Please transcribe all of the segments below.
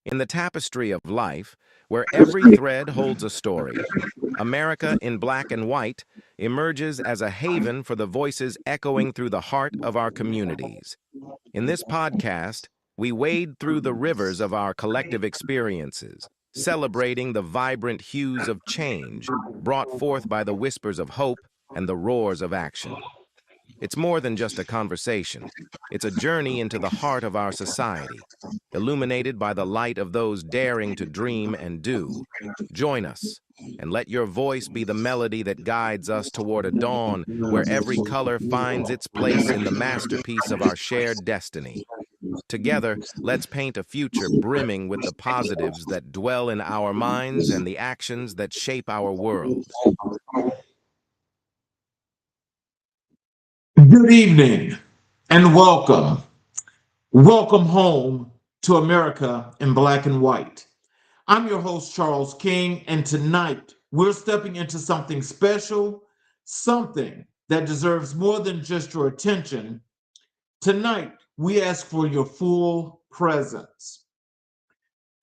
In the tapestry of life, where every thread holds a story, America in Black and White emerges as a haven for the voices echoing through the heart of our communities. In this podcast, we wade through the rivers of our collective experiences, celebrating the vibrant hues of change brought forth by the whispers of hope and the roars of action. It's more than just a conversation. It's a journey into the heart of our society, illuminated by the light of those daring to dream and do. Join us, and let your voice be the melody that guides us toward a dawn where every color finds its place in the masterpiece of our shared destiny. Together, let's paint a future brimming with the positives that dwell in our minds and the actions that shape our world. Good evening and welcome. Welcome home to America in Black and White. I'm your host, Charles King, and tonight we're stepping into something special, something that deserves more than just your attention. Tonight, we ask for your full presence.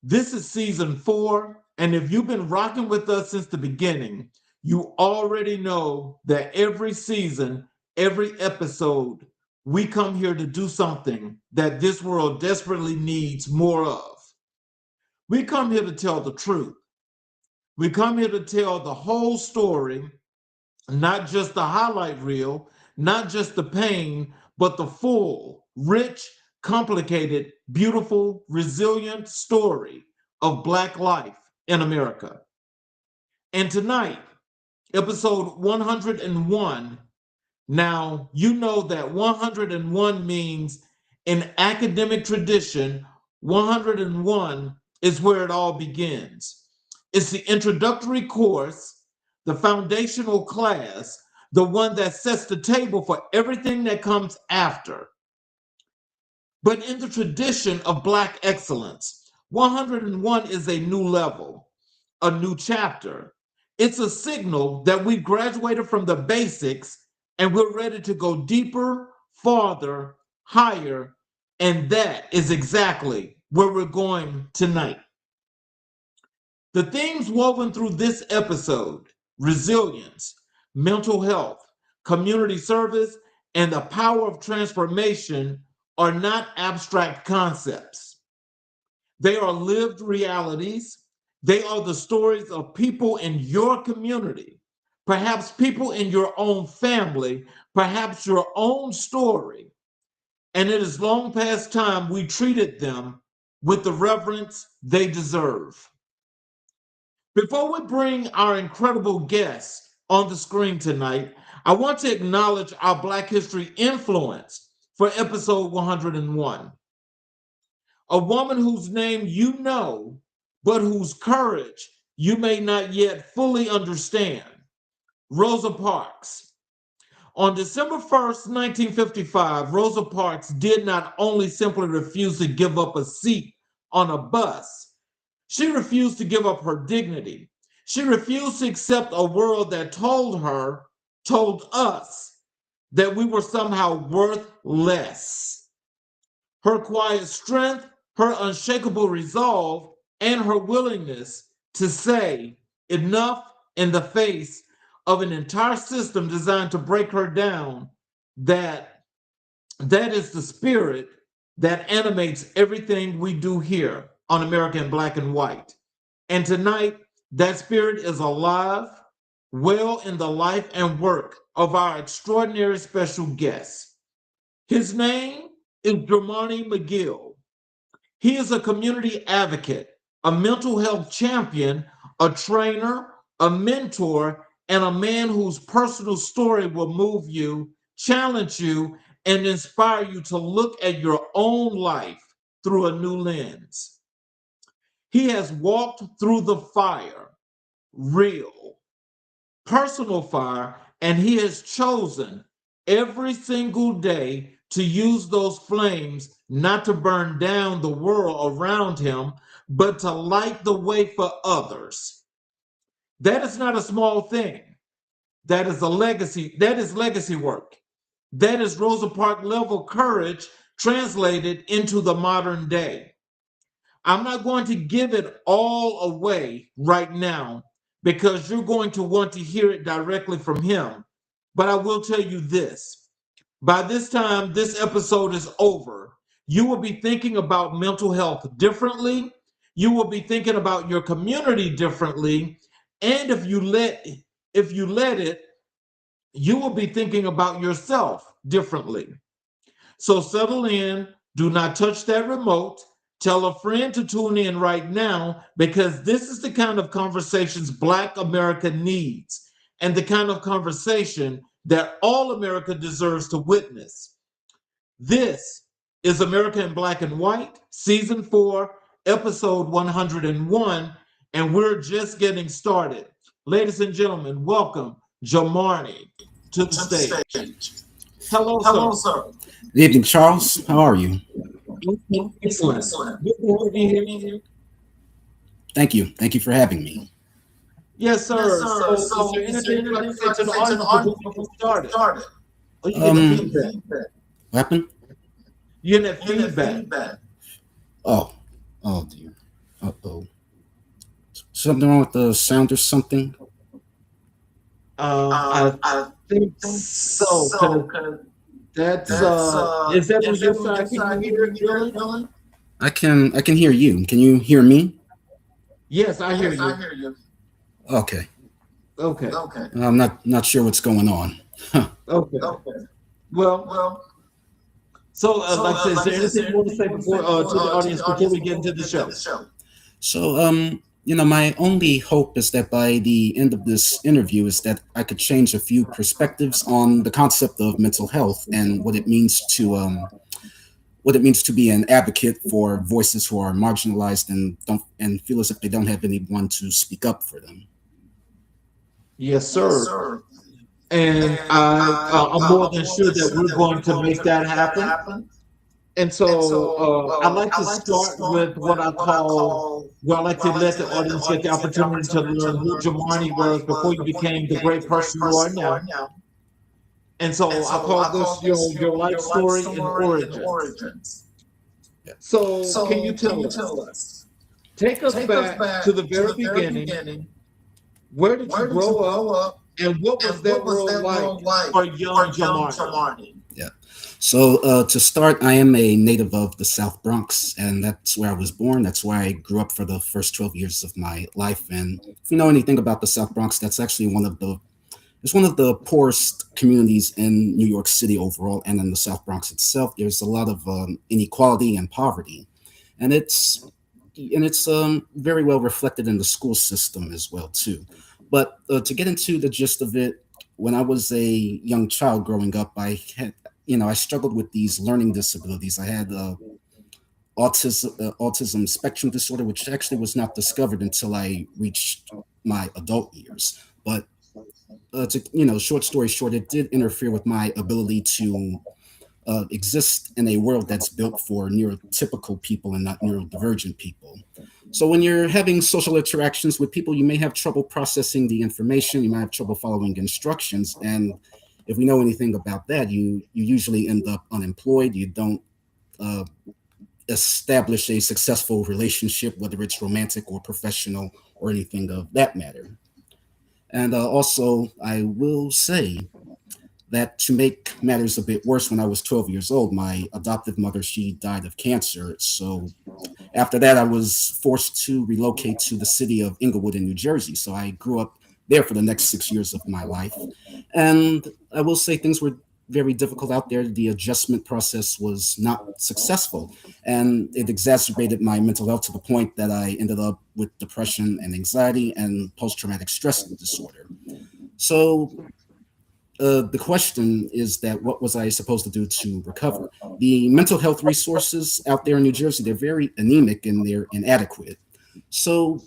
This is season 4, and if you've been rocking with us since the beginning, you already know that every season, every episode, we come here to do something that this world desperately needs more of. We come here to tell the truth. We come here to tell the whole story, not just the highlight reel, not just the pain, but the full, rich, complicated, beautiful, resilient story of Black life in America. And tonight, episode 101. Now, you know that 101 means in academic tradition, 101 is where it all begins. It's the introductory course, the foundational class, the one that sets the table for everything that comes after. But in the tradition of Black excellence, 101 is a new level, a new chapter. It's a signal that we've graduated from the basics and we're ready to go deeper, farther, higher, and that is exactly where we're going tonight. The themes woven through this episode, resilience, mental health, community service, and the power of transformation, are not abstract concepts. They are lived realities. They are the stories of people in your community, perhaps people in your own family, perhaps your own story. And it is long past time we treated them with the reverence they deserve. Before we bring our incredible guests on the screen tonight, I want to acknowledge our Black History influence for episode 101. A woman whose name you know, but whose courage you may not yet fully understand. Rosa Parks. On December 1st, 1955, Rosa Parks did not only simply refuse to give up a seat on a bus, she refused to give up her dignity. She refused to accept a world that told us, that we were somehow worth less. Her quiet strength, her unshakable resolve, and her willingness to say enough in the face of an entire system designed to break her down, that is the spirit that animates everything we do here on American Black and White. And tonight, that spirit is alive, well in the life and work of our extraordinary special guest. His name is Jamarne McGill. He is a community advocate, a mental health champion, a trainer, a mentor, and a man whose personal story will move you, challenge you, and inspire you to look at your own life through a new lens. He has walked through the fire, real, personal fire, and he has chosen every single day to use those flames not to burn down the world around him, but to light the way for others. That is not a small thing. That is a legacy. That is legacy work. That is Rosa Parks level courage translated into the modern day. I'm not going to give it all away right now because you're going to want to hear it directly from him. But I will tell you this. By this time this episode is over, you will be thinking about mental health differently. You will be thinking about your community differently. And if you let it, you will be thinking about yourself differently. So settle in, do not touch that remote. Tell a friend to tune in right now because this is the kind of conversations Black America needs and the kind of conversation that all America deserves to witness. This is America in Black and White, Season 4, Episode 101, and we're just getting started. Ladies and gentlemen, welcome Jamarne to the stage. Hello, Hello, sir. sir. Good evening, Charles. How are you? Excellent. Good to have you here. Thank you. Thank you for having me. Yes, sir. So, is there anything you'd like to say to the audience before we get started? Oh, you getting feedback? What happened? You getting feedback? Oh dear. Uh-oh. Something wrong with the sound or something? I think so. That's is that on your side? Can you hear it, Dylan? I can hear you. Can you hear me? Yes, I hear you. Okay. Okay. I'm not sure what's going on. Huh. Okay. Well. So, like I said, is there anything you want to say before to the audience before we get into the show? So, my only hope is that by the end of this interview is that I could change a few perspectives on the concept of mental health and what it means to be an advocate for voices who are marginalized and feel as if they don't have anyone to speak up for them. Yes, sir. And I'm more than sure that we're going to make that happen. And so I like to start with what I call, well, I like to let the audience get the opportunity to learn who Jamarne was before you became the great person you are now. And so I call this your life story and origins. So can you tell us? Take us back to the very beginning. Where did you grow up? And what was that world like for young Jamarne? Yeah. So to start, I am a native of the South Bronx, and that's where I was born. That's where I grew up for the first 12 years of my life. And if you know anything about the South Bronx, that's actually one of the poorest communities in New York City overall, and in the South Bronx itself. There's a lot of inequality and poverty, and it's very well reflected in the school system as well too. But to get into the gist of it, when I was a young child growing up, I struggled with these learning disabilities. I had autism spectrum disorder, which actually was not discovered until I reached my adult years. But short story short, it did interfere with my ability to exist in a world that's built for neurotypical people and not neurodivergent people. So when you're having social interactions with people, you may have trouble processing the information, you might have trouble following instructions. And if we know anything about that, you usually end up unemployed. You don't establish a successful relationship, whether it's romantic or professional or anything of that matter. And also, I will say that to make matters a bit worse, when I was 12 years old, my adoptive mother, she died of cancer. So after that, I was forced to relocate to the city of Inglewood in New Jersey. So I grew up there for the next 6 years of my life. And I will say things were very difficult out there. The adjustment process was not successful, and it exacerbated my mental health to the point that I ended up with depression and anxiety and post-traumatic stress disorder. So the question is that what was I supposed to do to recover? The mental health resources out there in New Jersey, they're very anemic and they're inadequate. So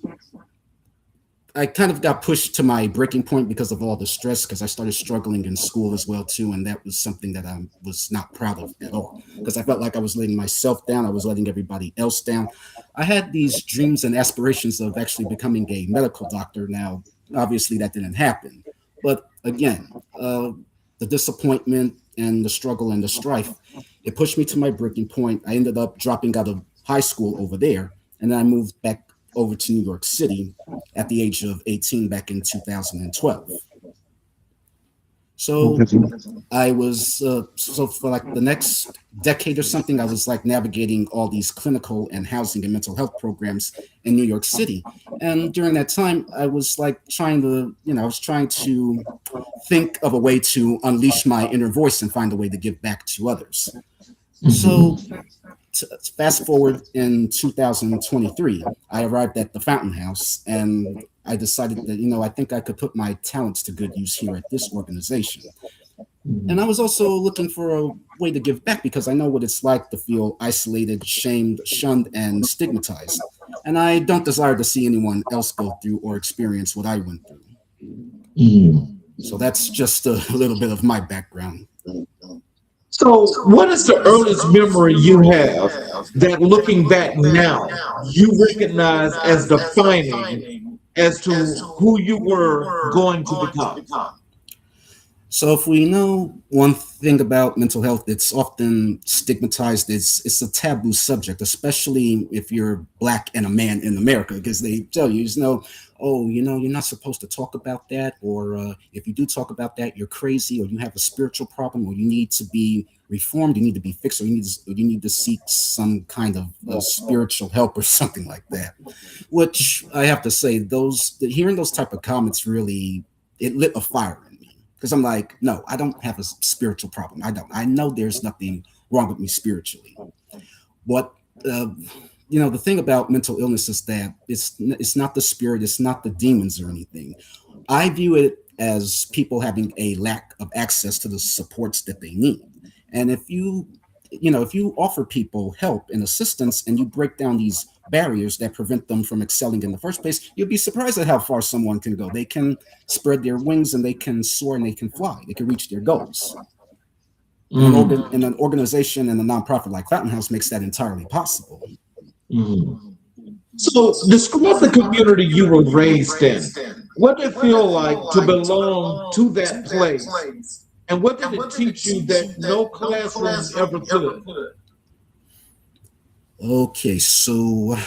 I kind of got pushed to my breaking point because of all the stress, because I started struggling in school as well too, and that was something that I was not proud of at all, because I felt like I was letting myself down, I was letting everybody else down. I had these dreams and aspirations of actually becoming a medical doctor. Now, obviously that didn't happen, but again, the disappointment and the struggle and the strife, it pushed me to my breaking point. I ended up dropping out of high school over there, and then I moved back over to New York City at the age of 18 back in 2012. So I was so for like the next decade or something, I was like navigating all these clinical and housing and mental health programs in New York City. And during that time, I was like trying to, I was trying to think of a way to unleash my inner voice and find a way to give back to others. So fast forward in 2023, I arrived at the Fountain House and I decided that, I think I could put my talents to good use here at this organization. And I was also looking for a way to give back because I know what it's like to feel isolated, shamed, shunned, and stigmatized. And I don't desire to see anyone else go through or experience what I went through. So that's just a little bit of my background. So, what is the earliest memory you have that looking back now, you recognize as defining as to who you were going to become? So if we know one thing about mental health, it's often stigmatized. It's a taboo subject, especially if you're Black and a man in America, because they tell you, you're not supposed to talk about that, or if you do talk about that, you're crazy, or you have a spiritual problem, or you need to be reformed, you need to be fixed, or you need to seek some kind of spiritual help or something like that. Which I have to say, hearing those type of comments really, it lit a fire in me. Because I'm like, no, I don't have a spiritual problem. I don't. I know there's nothing wrong with me spiritually. But the thing about mental illness is that it's not the spirit, it's not the demons or anything. I view it as people having a lack of access to the supports that they need. And if you offer people help and assistance and you break down these barriers that prevent them from excelling in the first place, you'll be surprised at how far someone can go. They can spread their wings and they can soar and they can fly. They can reach their goals. And an organization and a nonprofit like Fountain House makes that entirely possible. So describe the community you were raised in. What did it feel like to belong to that place? And what did it teach you that no classroom ever could? Okay, so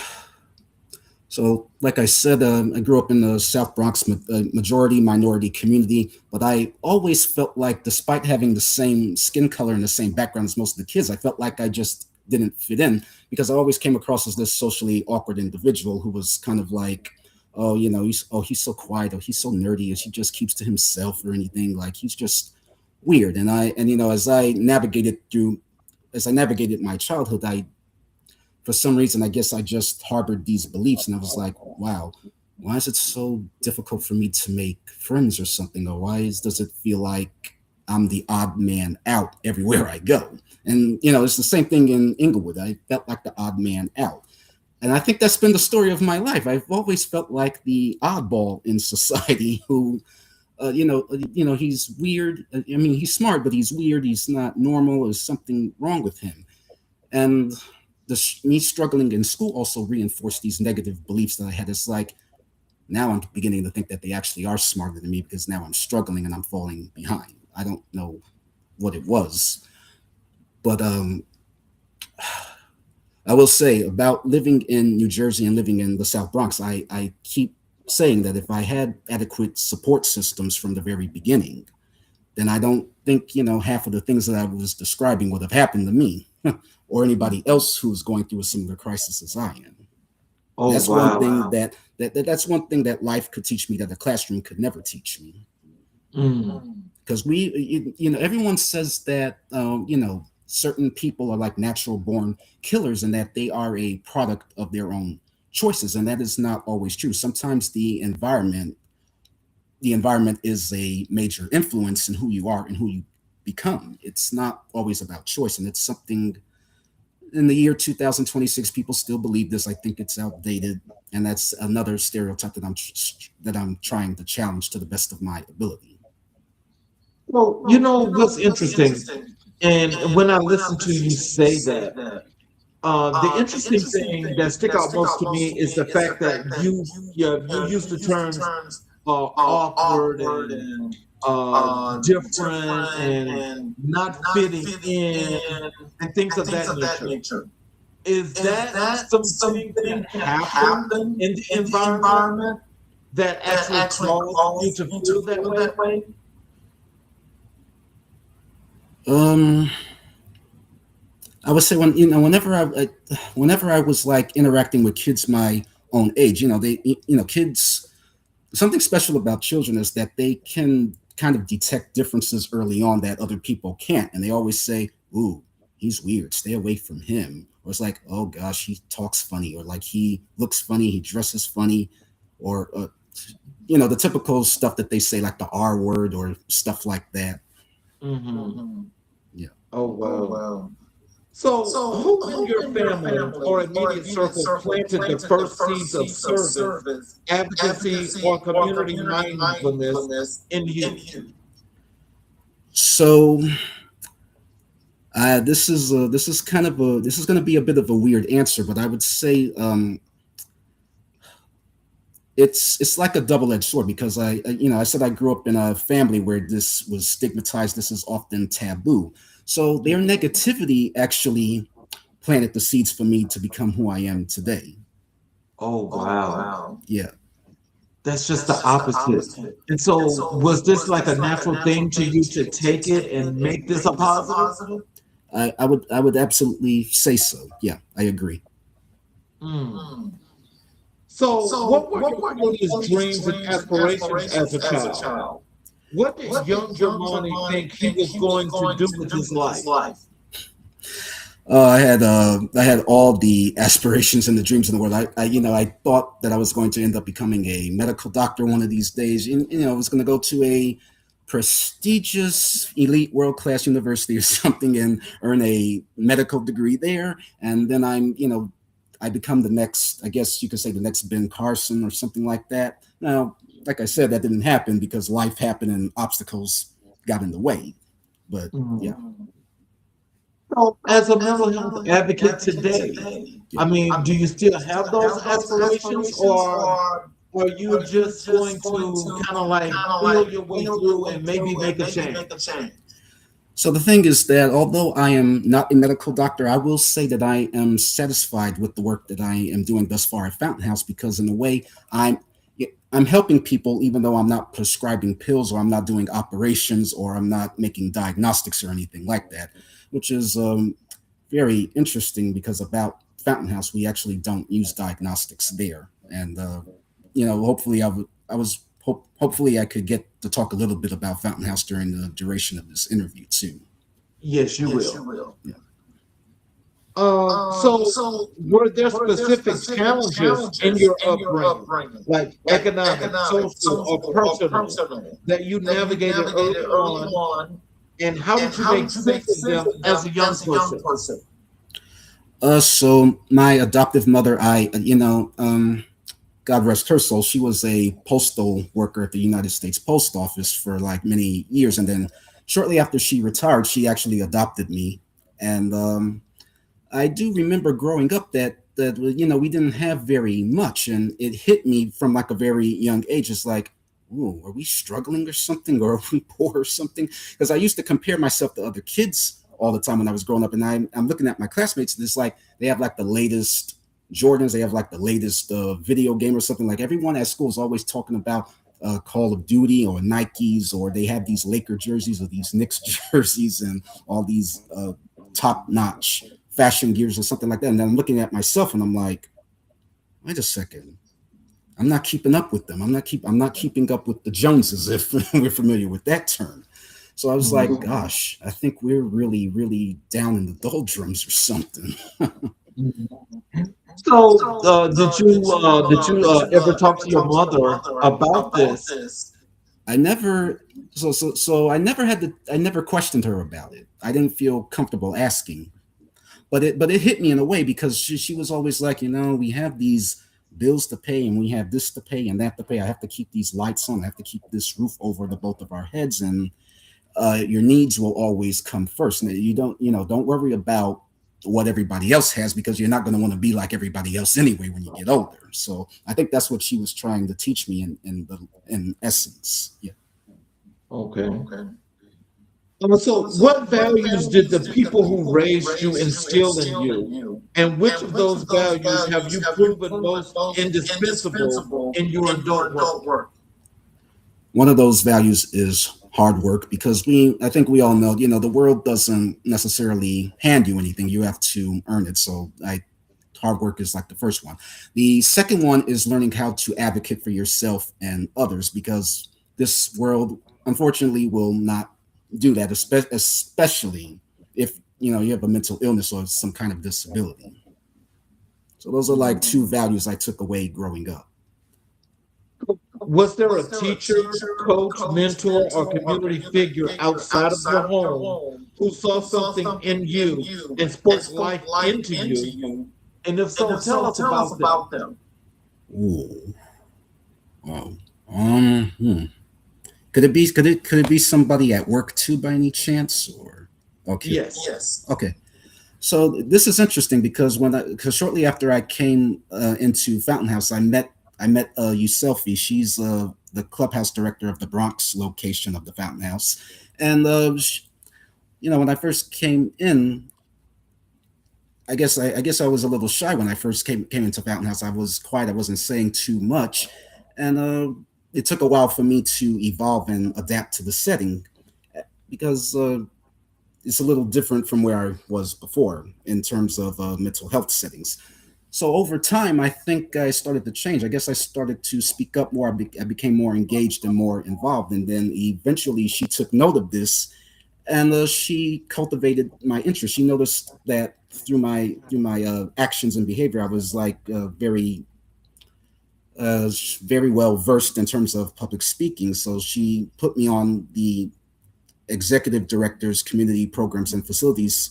like I said, I grew up in the South Bronx, majority minority community, but I always felt like, despite having the same skin color and the same background as most of the kids, I felt like I just didn't fit in because I always came across as this socially awkward individual who was kind of like, he's so quiet, or he's so nerdy, or he just keeps to himself or anything. Like, he's just weird. And as I navigated my childhood, for some reason, I guess I just harbored these beliefs, and I was like, wow, why is it so difficult for me to make friends or something? Or does it feel like I'm the odd man out everywhere I go? And, it's the same thing in Inglewood. I felt like the odd man out. And I think that's been the story of my life. I've always felt like the oddball in society who, he's weird. I mean, he's smart, but he's weird. He's not normal. There's something wrong with him. And me struggling in school also reinforced these negative beliefs that I had. It's like, now I'm beginning to think that they actually are smarter than me because now I'm struggling and I'm falling behind. I don't know what it was. But I will say about living in New Jersey and living in the South Bronx, I keep saying that if I had adequate support systems from the very beginning, then I don't think, half of the things that I was describing would have happened to me or anybody else who's going through a similar crisis as I am. Oh, that's wow. One thing that's one thing that life could teach me that the classroom could never teach me. Because everyone says that, certain people are like natural born killers and that they are a product of their own choices. And that is not always true. Sometimes the environment is a major influence in who you are and who you become. It's not always about choice. And it's something in the year 2026, people still believe this. I think it's outdated. And that's another stereotype that I'm trying to challenge to the best of my ability. Well, what's interesting, and when I listen to you say that, the interesting thing that stick out most to me is the fact that you use the terms awkward and different and not fitting in and things of that nature. Is that something that happened in the environment that actually caused you to feel that way? I would say whenever I was like interacting with kids my own age, kids. Something special about children is that they can kind of detect differences early on that other people can't, and they always say, "Ooh, he's weird. Stay away from him." Or it's like, "Oh gosh, he talks funny," or like he looks funny, he dresses funny, or the typical stuff that they say, like the R word or stuff like that. Mm-hmm. Yeah. Oh wow. So, who in your family or immediate circle planted the first seeds of service, advocacy, or community mindfulness in you? So this is going to be a bit of a weird answer, but I would say it's like a double-edged sword because I said I grew up in a family where this was stigmatized. This is often taboo. So their negativity actually planted the seeds for me to become who I am today. Oh wow. Yeah. That's just the opposite. And so, was this like a natural thing to you to take it and make this a positive? I would absolutely say so. Yeah, I agree. Mm. So, what were your earliest dreams and aspirations as a child? What did young Jamarne think he was going to do with his life? I had all the aspirations and the dreams in the world. I thought that I was going to end up becoming a medical doctor one of these days. I was going to go to a prestigious, elite, world-class university or something and earn a medical degree there. And then I become the next, I guess you could say the next Ben Carson or something like that. Now, like I said, that didn't happen because life happened and obstacles got in the way. But yeah. So, as a mental health advocate today, I mean, do you still have those aspirations, or are you just going to kind of like feel your way through and maybe make a change? So the thing is that although I am not a medical doctor, I will say that I am satisfied with the work that I am doing thus far at Fountain House because in a way I'm helping people even though I'm not prescribing pills or I'm not doing operations or I'm not making diagnostics or anything like that, which is very interesting because about Fountain House, we actually don't use diagnostics there. And, hopefully hopefully I could get to talk a little bit about Fountain House during the duration of this interview too. Yes, you will. Yeah. So were there specific challenges in your upbringing, like economic, social, or personal, that you navigated early on, and how did you make sense of them as a young person? So my adoptive mother, God rest her soul, she was a postal worker at the United States Post Office for like many years. And then shortly after she retired, she actually adopted me. And I do remember growing up that we didn't have very much. And it hit me from like a very young age. It's like, ooh, are we struggling or something? Or are we poor or something? Because I used to compare myself to other kids all the time when I was growing up. And I'm looking at my classmates and it's like they have like the latest Jordans, they have like the latest video game or something. Like everyone at school is always talking about Call of Duty or Nikes, or they have these Laker jerseys or these Knicks jerseys and all these top-notch fashion gears or something like that. And then I'm looking at myself and I'm like, wait a second, I'm not keeping up with them. I'm not keeping up with the Joneses, if we're familiar with that term. So I was like, gosh, I think we're really, really down in the doldrums or something. So, did you ever talk to your mother about this? I never, I never questioned her about it. I didn't feel comfortable asking, but it hit me in a way because she was always like, we have these bills to pay and we have this to pay and that to pay. I have to keep these lights on. I have to keep this roof over the both of our heads, and your needs will always come first. And you don't worry about what everybody else has because you're not going to want to be like everybody else anyway when you get older. So I think that's what she was trying to teach me in essence. Yeah. Okay. So, what values did the people who raised you instill in you? And which of those values have you proven most indispensable in your adult work? One of those values is hard work because I think we all know, the world doesn't necessarily hand you anything. You have to earn it. So hard work is like the first one. The second one is learning how to advocate for yourself and others because this world, unfortunately, will not do that, especially if, you have a mental illness or some kind of disability. So those are like two values I took away growing up. Was there a teacher, coach, mentor, or community figure outside of the home who saw something in you and spoke life into you? And if so, tell us about them. Ooh. Wow. Could it be somebody at work too by any chance? Or okay. Yes. Okay. So this is interesting because because shortly after I came into Fountain House, I met Yuselfi. She's the clubhouse director of the Bronx location of the Fountain House, and when I first came in, I guess I was a little shy when I first came into Fountain House. I was quiet. I wasn't saying too much, and it took a while for me to evolve and adapt to the setting because it's a little different from where I was before in terms of mental health settings. So over time, I think I started to change. I guess I started to speak up more. I became more engaged and more involved. And then eventually she took note of this and she cultivated my interest. She noticed that through my actions and behavior, I was like very well versed in terms of public speaking. So she put me on the executive director's community programs and facilities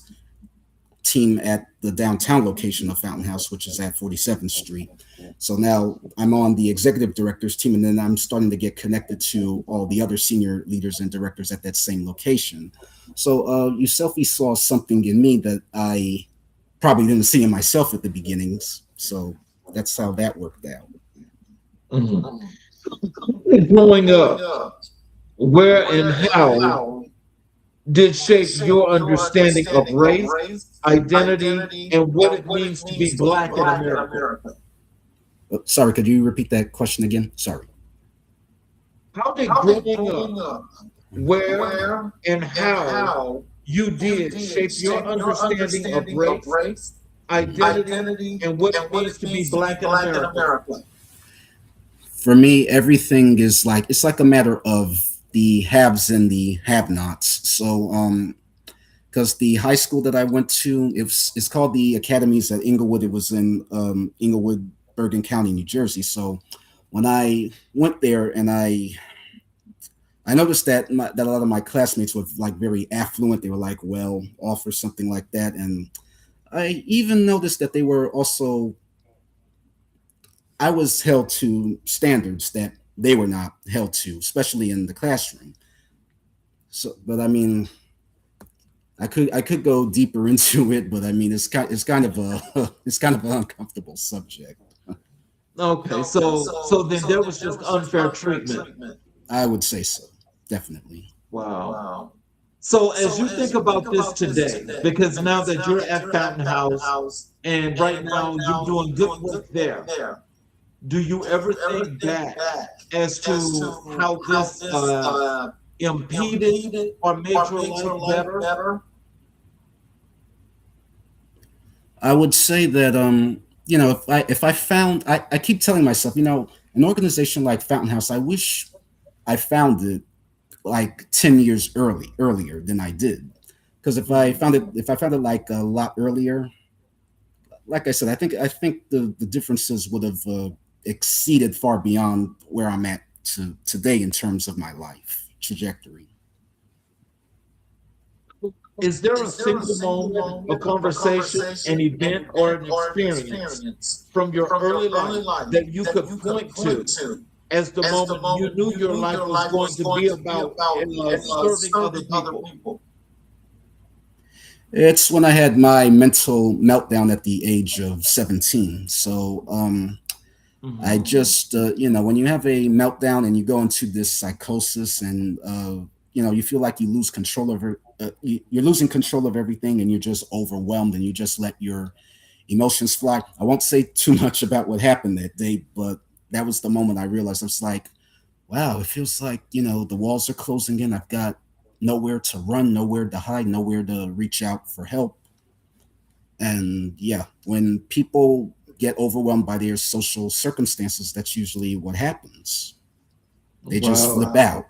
team at the downtown location of Fountain House, which is at 47th Street. So now I'm on the executive director's team, and then I'm starting to get connected to all the other senior leaders and directors at that same location. So Yuselfi saw something in me that I probably didn't see in myself at the beginnings. So that's how that worked out. Mm-hmm. Growing up, where and how did shape your understanding of race, identity, and what it means to be Black in America? Sorry, could you repeat that question again? Sorry. How did growing up, where and how you did shape your understanding of race, identity, and what it means to be Black in America? For me, everything is it's like a matter of the haves and the have-nots. So, because the high school that I went to, it's called the Academies at Inglewood. It was in Inglewood, Bergen County, New Jersey. So, when I went there, and I noticed that that a lot of my classmates were like very affluent. They were like well off or something like that, and I even noticed that they were also. I was held to standards that they were not held to, especially in the classroom. So, but I mean, I could go deeper into it, but I mean, it's kind of an uncomfortable subject. Okay, so then there was just unfair treatment. I would say so, definitely. Wow. So as you think about this today, because now that you're at Fountain House and right now you're doing good work there, do you ever think back as to how this impeded or made your life better? I would say that if I found I keep telling myself, an organization like Fountain House, I wish I found it like 10 years earlier than I did. Because if I found it like a lot earlier, like I said, I think the differences would have exceeded far beyond where I'm at today in terms of my life trajectory. Is there a single moment, a conversation, an event, or an experience from your early life that you could point to as the moment you knew your life was going to be about serving other people? It's when I had my mental meltdown at the age of 17. So I just, when you have a meltdown and you go into this psychosis and you feel like you lose control over you're losing control of everything, and you're just overwhelmed, and you just let your emotions fly. I won't say too much about what happened that day, but that was the moment I realized. I was like, wow, it feels like, the walls are closing in. I've got nowhere to run, nowhere to hide, nowhere to reach out for help. And yeah, when people get overwhelmed by their social circumstances, that's usually what happens. They just flip out.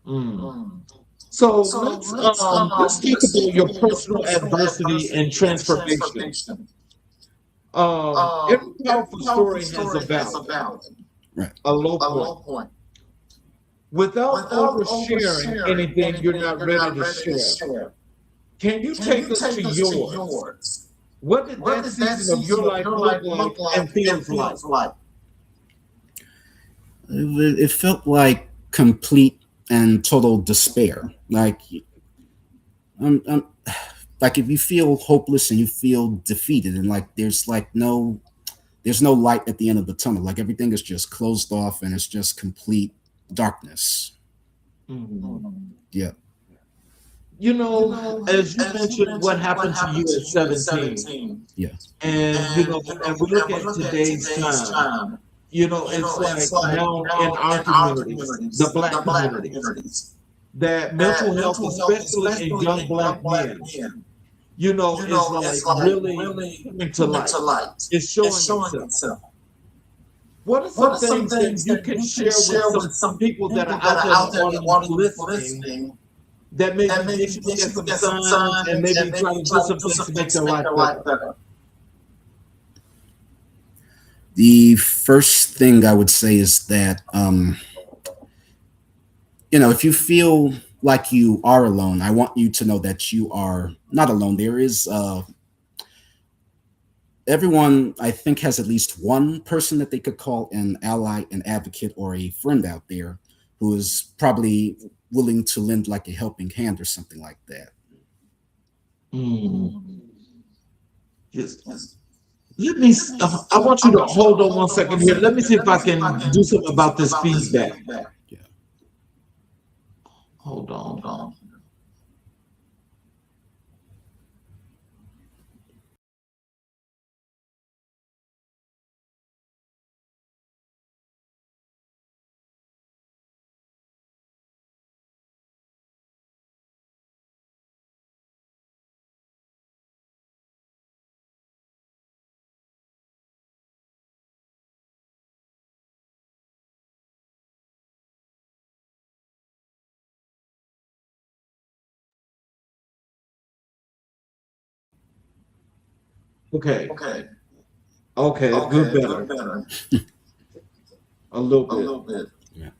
Mm. So let's talk about your personal adversity and transformation. Every powerful story has a valley, Right. a low point. Without oversharing anything you're not ready to share, can you take us to yours? What did that season of your life look like and feels like? It felt like complete and total despair. I'm like if you feel hopeless and you feel defeated, and like there's no light at the end of the tunnel. Like everything is just closed off, and it's just complete darkness. Mhm. Yeah. As you mentioned, what happened to you at 17, Yeah. and and we look at today's time. It's like now in our communities, the Black communities, that mental health, especially in young Black men, is like really coming to light. It's showing itself. What are some things that you can share with some people that are out there in the audience listening that maybe they should look at some signs and maybe try to do some things to make their life better? The first thing I would say is that, if you feel like you are alone, I want you to know that you are not alone. There is, everyone, I think, has at least one person that they could call an ally, an advocate, or a friend out there who is probably willing to lend like a helping hand or something like that. Yes. I want you to hold on one second here. Let me see if I can do something about this feedback. Yeah. Hold on. Okay, it's good better. A little bit. Yeah.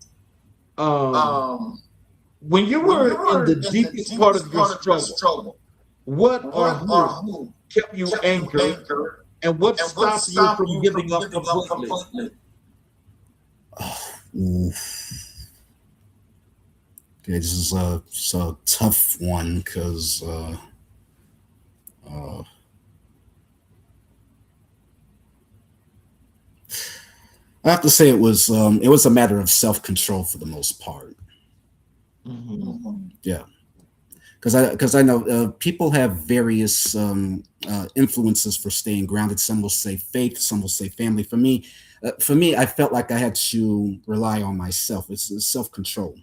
When you were in the deepest part of your struggle, what or who kept you anchored, and what stopped you from giving up completely? Oof. Okay, this is a tough one because I have to say it was a matter of self-control for the most part. Yeah, because I know people have various influences for staying grounded. Some will say faith, some will say family. For me, I felt like I had to rely on myself. It's self-control.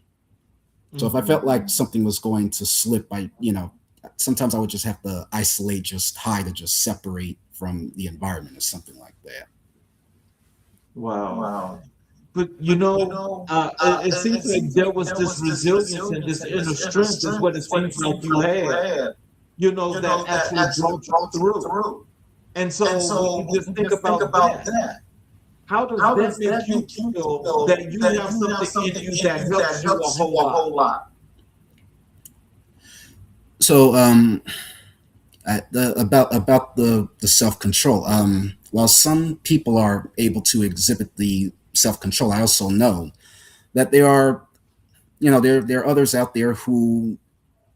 So if I felt like something was going to slip, sometimes I would just have to isolate, just hide, or just separate from the environment or something like that. Wow. But it seems like there was this resilience and this inner strength is what it seems like you had, that actually brought you through. And so when you just think about that, how does that make you feel that you have something in you that helps you a whole lot? So about the self-control. While some people are able to exhibit the self-control, I also know that there are there are others out there who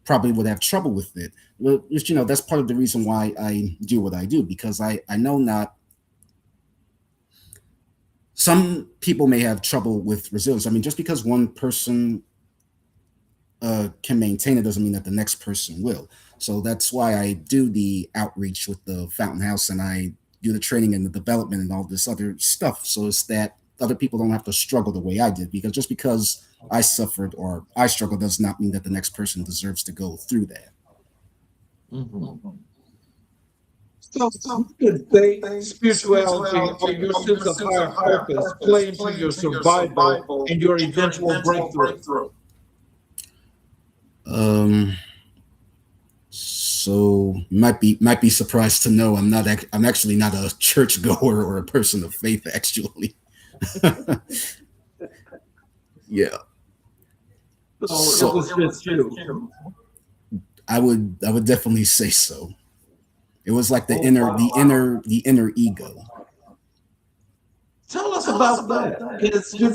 probably would have trouble with it. Well, that's part of the reason why I do what I do, because I know not some people may have trouble with resilience. I mean, just because one person can maintain it doesn't mean that the next person will. So that's why I do the outreach with the Fountain House, and I do the training and the development and all this other stuff. So it's that other people don't have to struggle the way I did, because just because I suffered or I struggled does not mean that the next person deserves to go through that. Mm-hmm. So you could say spirituality or your sense of higher purpose play into your survival and your eventual breakthrough. So might be surprised to know I'm actually not a churchgoer or a person of faith, actually. Yeah. So it was just you. I would definitely say so. It was like the inner ego. Tell us about that. Because, again,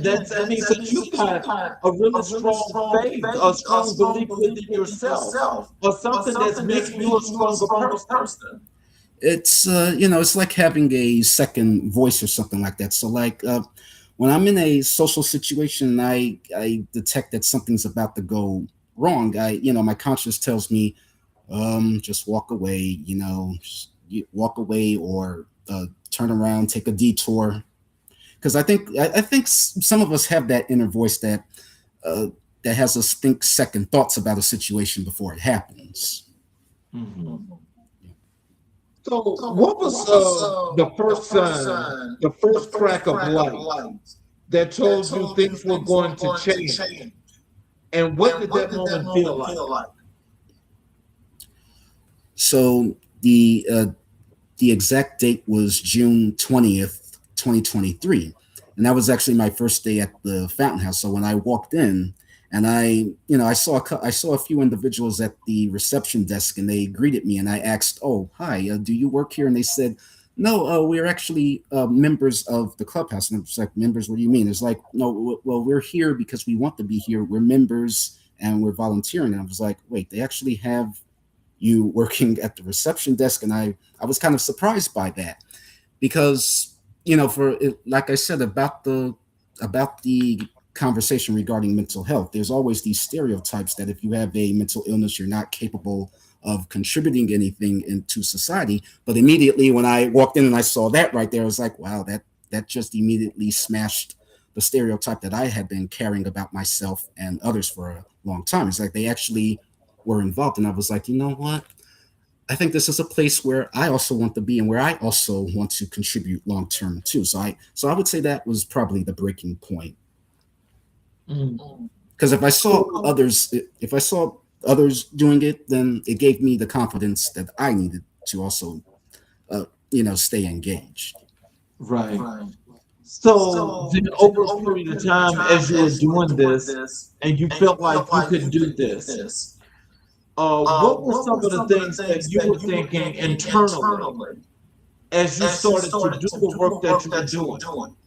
that means that you got a really strong faith, a strong belief within yourself, or something that's making you a stronger person. It's it's like having a second voice or something like that. So like when I'm in a social situation, I detect that something's about to go wrong. My conscience tells me, just walk away, walk away or turn around, take a detour. Because I think some of us have that inner voice that has us think second thoughts about a situation before it happens. Mm-hmm. So what was the first sign, the first crack of light that told you things were going to change? And what did that moment feel like? So the exact date was June 20th, 2023. And that was actually my first day at the Fountain House. So when I walked in and I saw a few individuals at the reception desk, and they greeted me, and I asked, "Oh, hi, do you work here?" And they said, "No, we're actually members of the clubhouse." And I was like, "Members? What do you mean?" It's like, "No, well, we're here because we want to be here. We're members and we're volunteering." And I was like, "Wait, they actually have you working at the reception desk?" And I was kind of surprised by that, because like I said about the conversation regarding mental health, there's always these stereotypes that if you have a mental illness, you're not capable of contributing anything into society. But immediately when I walked in and I saw that right there, I was like, wow, that just immediately smashed the stereotype that I had been carrying about myself and others for a long time. It's like they actually were involved. And I was like, you know what? I think this is a place where I also want to be and where I also want to contribute long term too. So I would say that was probably the breaking point. Because if I saw others doing it, then it gave me the confidence that I needed to also stay engaged. Right. So then over a period of time, as you were doing this and you felt like you could do this, what were some of the things that you were thinking internally as you started to do the work that you were doing?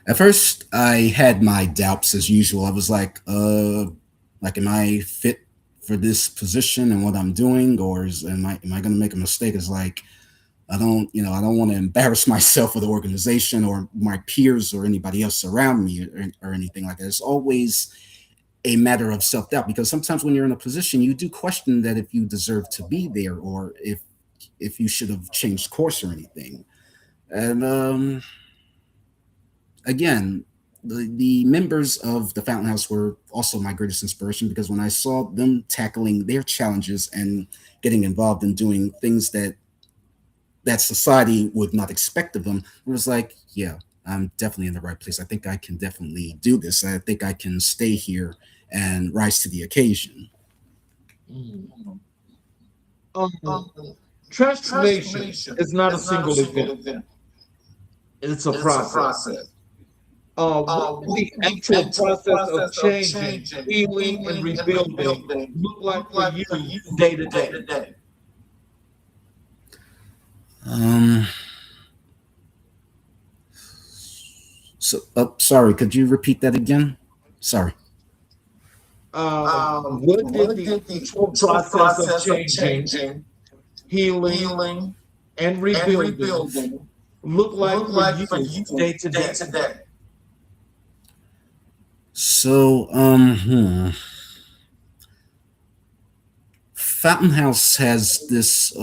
At first, I had my doubts as usual. I was like, am I fit for this position and what I'm doing, or am I going to make a mistake? It's like, I don't want to embarrass myself or the organization or my peers or anybody else around me or anything like that. It's always a matter of self-doubt, because sometimes when you're in a position, you do question that if you deserve to be there, or if you should have changed course or anything. And again, the members of the Fountain House were also my greatest inspiration, because when I saw them tackling their challenges and getting involved in doing things that society would not expect of them, it was like, yeah, I'm definitely in the right place. I think I can definitely do this. I think I can stay here and rise to the occasion. Transformation is not a single event. It's a process. The actual process of changing, healing, and rebuilding look like for you day to day? So, sorry, could you repeat that again? Sorry. What did the actual process of changing, healing, and rebuilding look like for you day to day? So, Fountain House has this.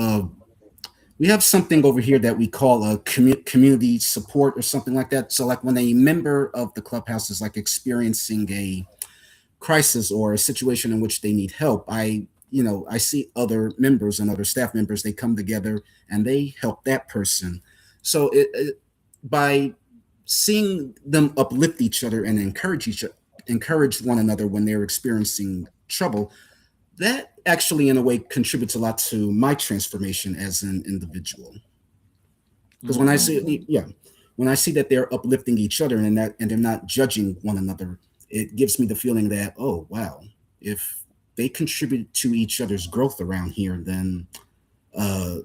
We have something over here that we call a community support or something like that. So, like when a member of the clubhouse is like experiencing a crisis or a situation in which they need help, I see other members and other staff members. They come together and they help that person. So, by seeing them uplift each other and encourage one another when they're experiencing trouble, that actually in a way contributes a lot to my transformation as an individual. Because when I see, yeah, when I see that they're uplifting each other and they're not judging one another, it gives me the feeling that, oh wow, if they contribute to each other's growth around here, uh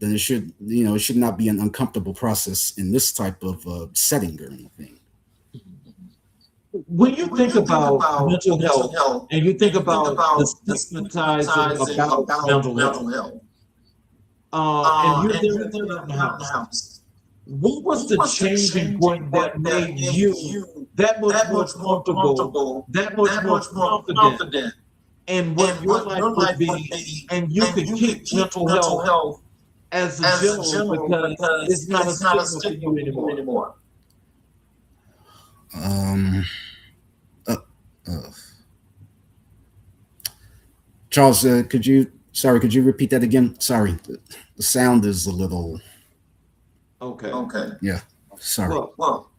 then it should not be an uncomfortable process in this type of setting or anything. When you think about mental health and you think about the stigmatizing about mental health, and you're there in the house, what was the changing point that made you that much more comfortable, that much more confident in what your life would be, and you could keep mental health as a general because it's not a stigma for you anymore? Um, uh, uh, Charles, could you repeat that again? Sorry, the sound is a little. Okay. Yeah, sorry. Well,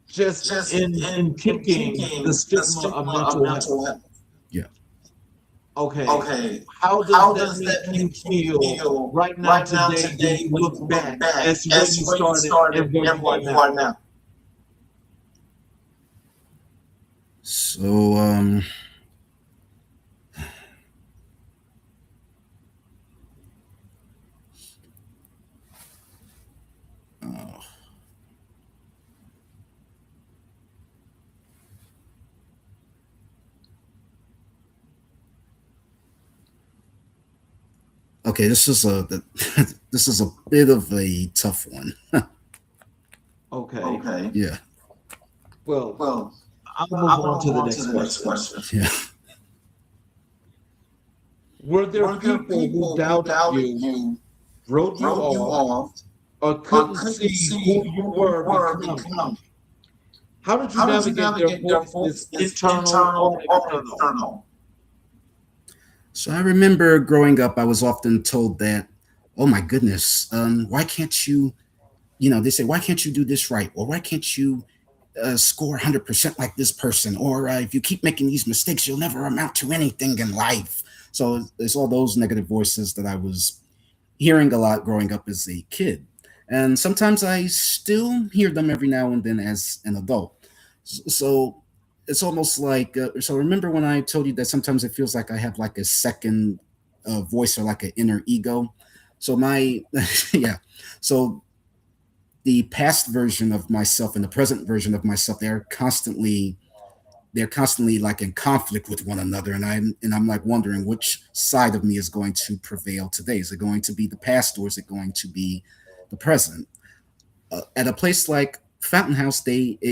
just in kicking the stigma of mental health. Yeah. Okay. How does that make you feel right now today when you look back as where you started and where you are now? So, uh, okay, this is a this is a bit of a tough one. Okay. Yeah. Well, I'll move on to the next question. Yeah. Were there people who doubted you, wrote you off, or couldn't see who you were becoming? How did you navigate their voices, internal or external? So I remember growing up, I was often told that, oh my goodness, why can't you, they say, why can't you do this right? Or why can't you score 100% like this person? Or if you keep making these mistakes, you'll never amount to anything in life. So it's all those negative voices that I was hearing a lot growing up as a kid. And sometimes I still hear them every now and then as an adult. So it's almost like, so remember when I told you that sometimes it feels like I have like a second voice or like an inner ego. So yeah. So the past version of myself and the present version of myself, they're constantly like in conflict with one another, and I'm like wondering which side of me is going to prevail today. Is it going to be the past or is it going to be the present? At a place like Fountain House, it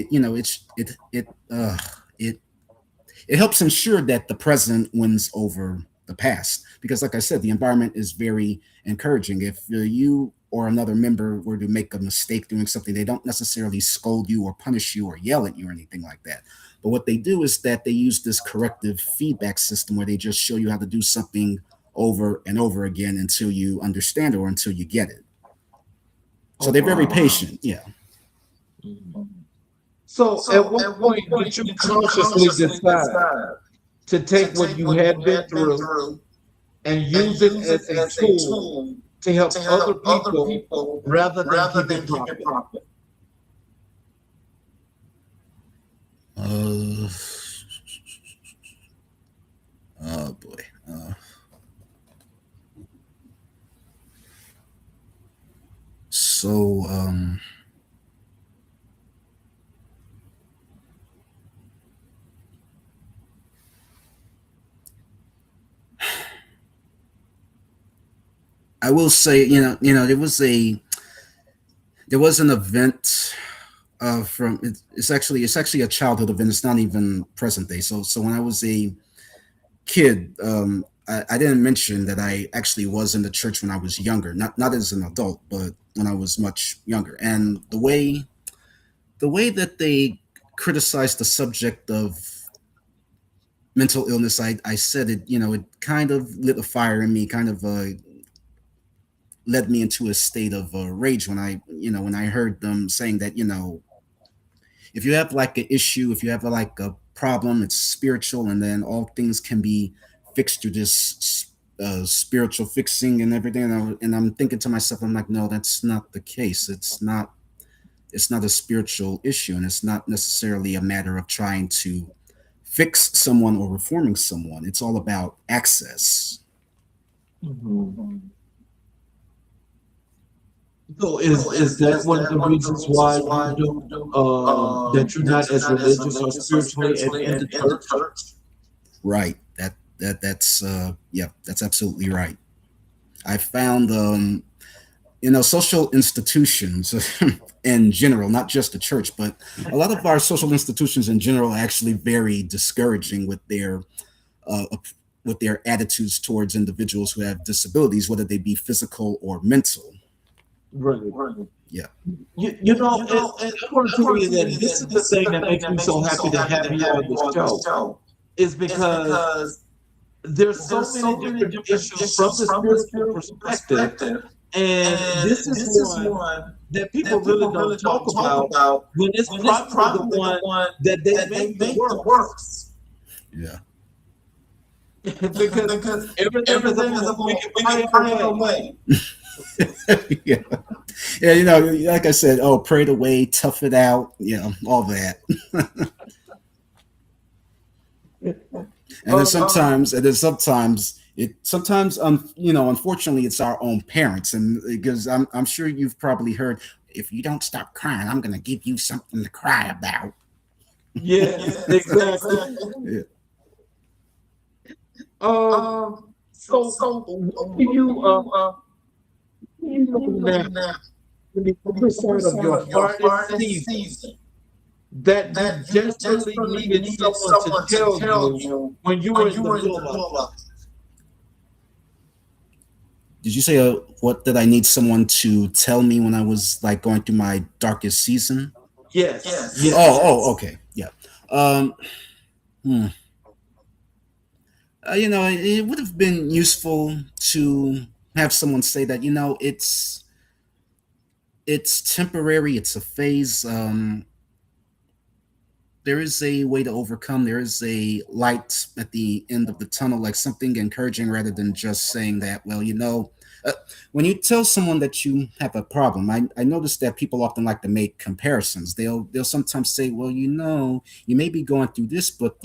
helps ensure that the present wins over the past, because like I said, the environment is very encouraging. If you or another member were to make a mistake doing something, they don't necessarily scold you or punish you or yell at you or anything like that. But what they do is that they use this corrective feedback system where they just show you how to do something over and over again until you understand it or until you get it. So they're very patient. Yeah. So at what point did you consciously decide to take what you had been through and use it as a tool to help other people rather than keep it profit? Oh boy. So I will say, there was an event From it's actually a childhood event. It's not even present day. So when I was a kid, I didn't mention that I actually was in the church when I was younger, not as an adult, but when I was much younger. And the way that they criticized the subject of mental illness, I said it, it kind of lit a fire in me, kind of led me into a state of rage when I heard them saying that, if you have like an issue, if you have like a problem, it's spiritual, and then all things can be fixed through this spiritual fixing and everything. And I'm thinking to myself, I'm like, no, that's not the case. It's not a spiritual issue, and it's not necessarily a matter of trying to fix someone or reforming someone. It's all about access. Mhm. So is that one of the reasons why you don't that you're not as religious or spiritually in the church? Right. That's absolutely right. I found social institutions in general, not just the church, but a lot of our social institutions in general are actually very discouraging uh, with their attitudes towards individuals who have disabilities, whether they be physical or mental. Right. Yeah. And I want to tell you that this is the thing that makes me so happy to have you on the show, is because there's so many different issues from the spiritual perspective, and this is one that people really don't talk about when it's probably the one that they make the works. Yeah. Because everything is about we can pray away. Yeah. Yeah, like I said, pray it away, tough it out, all that. Unfortunately, it's our own parents, and because I'm sure you've probably heard, if you don't stop crying, I'm gonna give you something to cry about. Yes, exactly. Yeah. So you know now, when you put aside of your hardest season, that you desperately needed someone to tell you when you were in the middle of it. Did you say what did I need someone to tell me when I was like going through my darkest season? Yes. Okay, yeah. Um, hmm. It would have been useful to have someone say that, it's temporary, it's a phase. There is a way to overcome. There is a light at the end of the tunnel, like something encouraging rather than just saying that, well, when you tell someone that you have a problem, I notice that people often like to make comparisons. They'll sometimes say, well, you may be going through this, but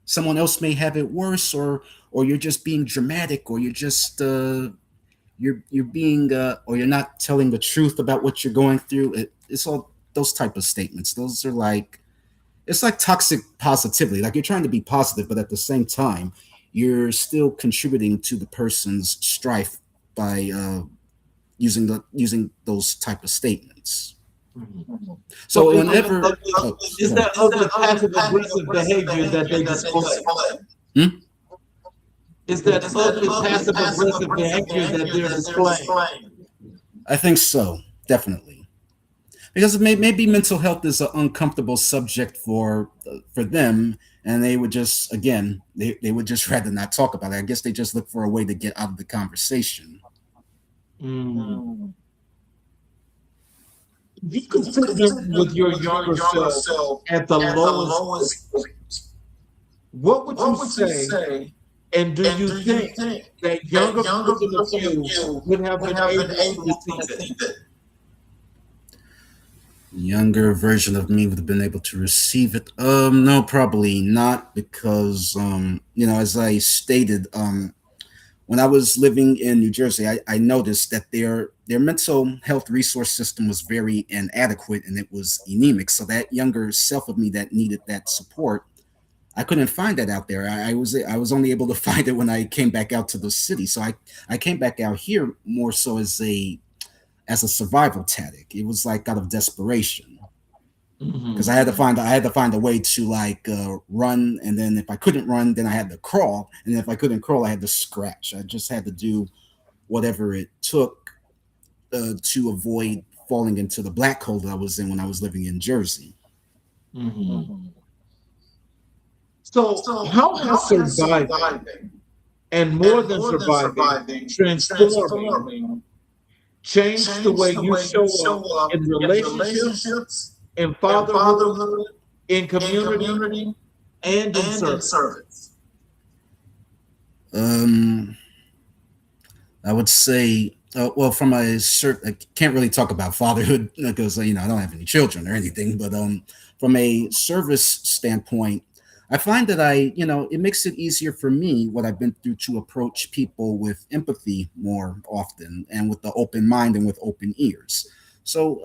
someone else may have it worse, or you're just being dramatic, or you're just you're being or you're not telling the truth about what you're going through. It's all those type of statements. Those are like, it's like toxic positivity. Like you're trying to be positive, but at the same time, you're still contributing to the person's strife by using those type of statements. So whenever is that other passive aggressive behavior that they display? Is that other passive aggressive behavior that they're displaying? I think so, definitely. Because maybe mental health is an uncomfortable subject for them, and they would just, again, they would just rather not talk about it. I guess they just look for a way to get out of the conversation. If you could sit with your younger self at the lowest, what would you say? And do you think that younger version of you would have been able to receive it? Younger version of me would have been able to receive it. No, probably not, because as I stated, when I was living in New Jersey, I noticed that their mental health resource system was very inadequate, and it was anemic. So that younger self of me that needed that support, I couldn't find that out there. I was only able to find it when I came back out to the city. So I came back out here more so as as a survival tactic. It was like out of desperation because Mhm. I had to find a way to like run, and then if I couldn't run, then I had to crawl, and if I couldn't crawl, I had to scratch. I just had to do whatever it took to avoid falling into the black hole that I was in when I was living in Jersey. Mhm. So, how has surviving, and more than surviving, transforming, changed the way you show up in relationships, in fatherhood, in community, and in service? Um, I would say, well, from a certain, I can't really talk about fatherhood because I don't have any children or anything. But from a service standpoint, I find that it makes it easier for me what I've been through to approach people with empathy more often and with the open mind and with open ears. So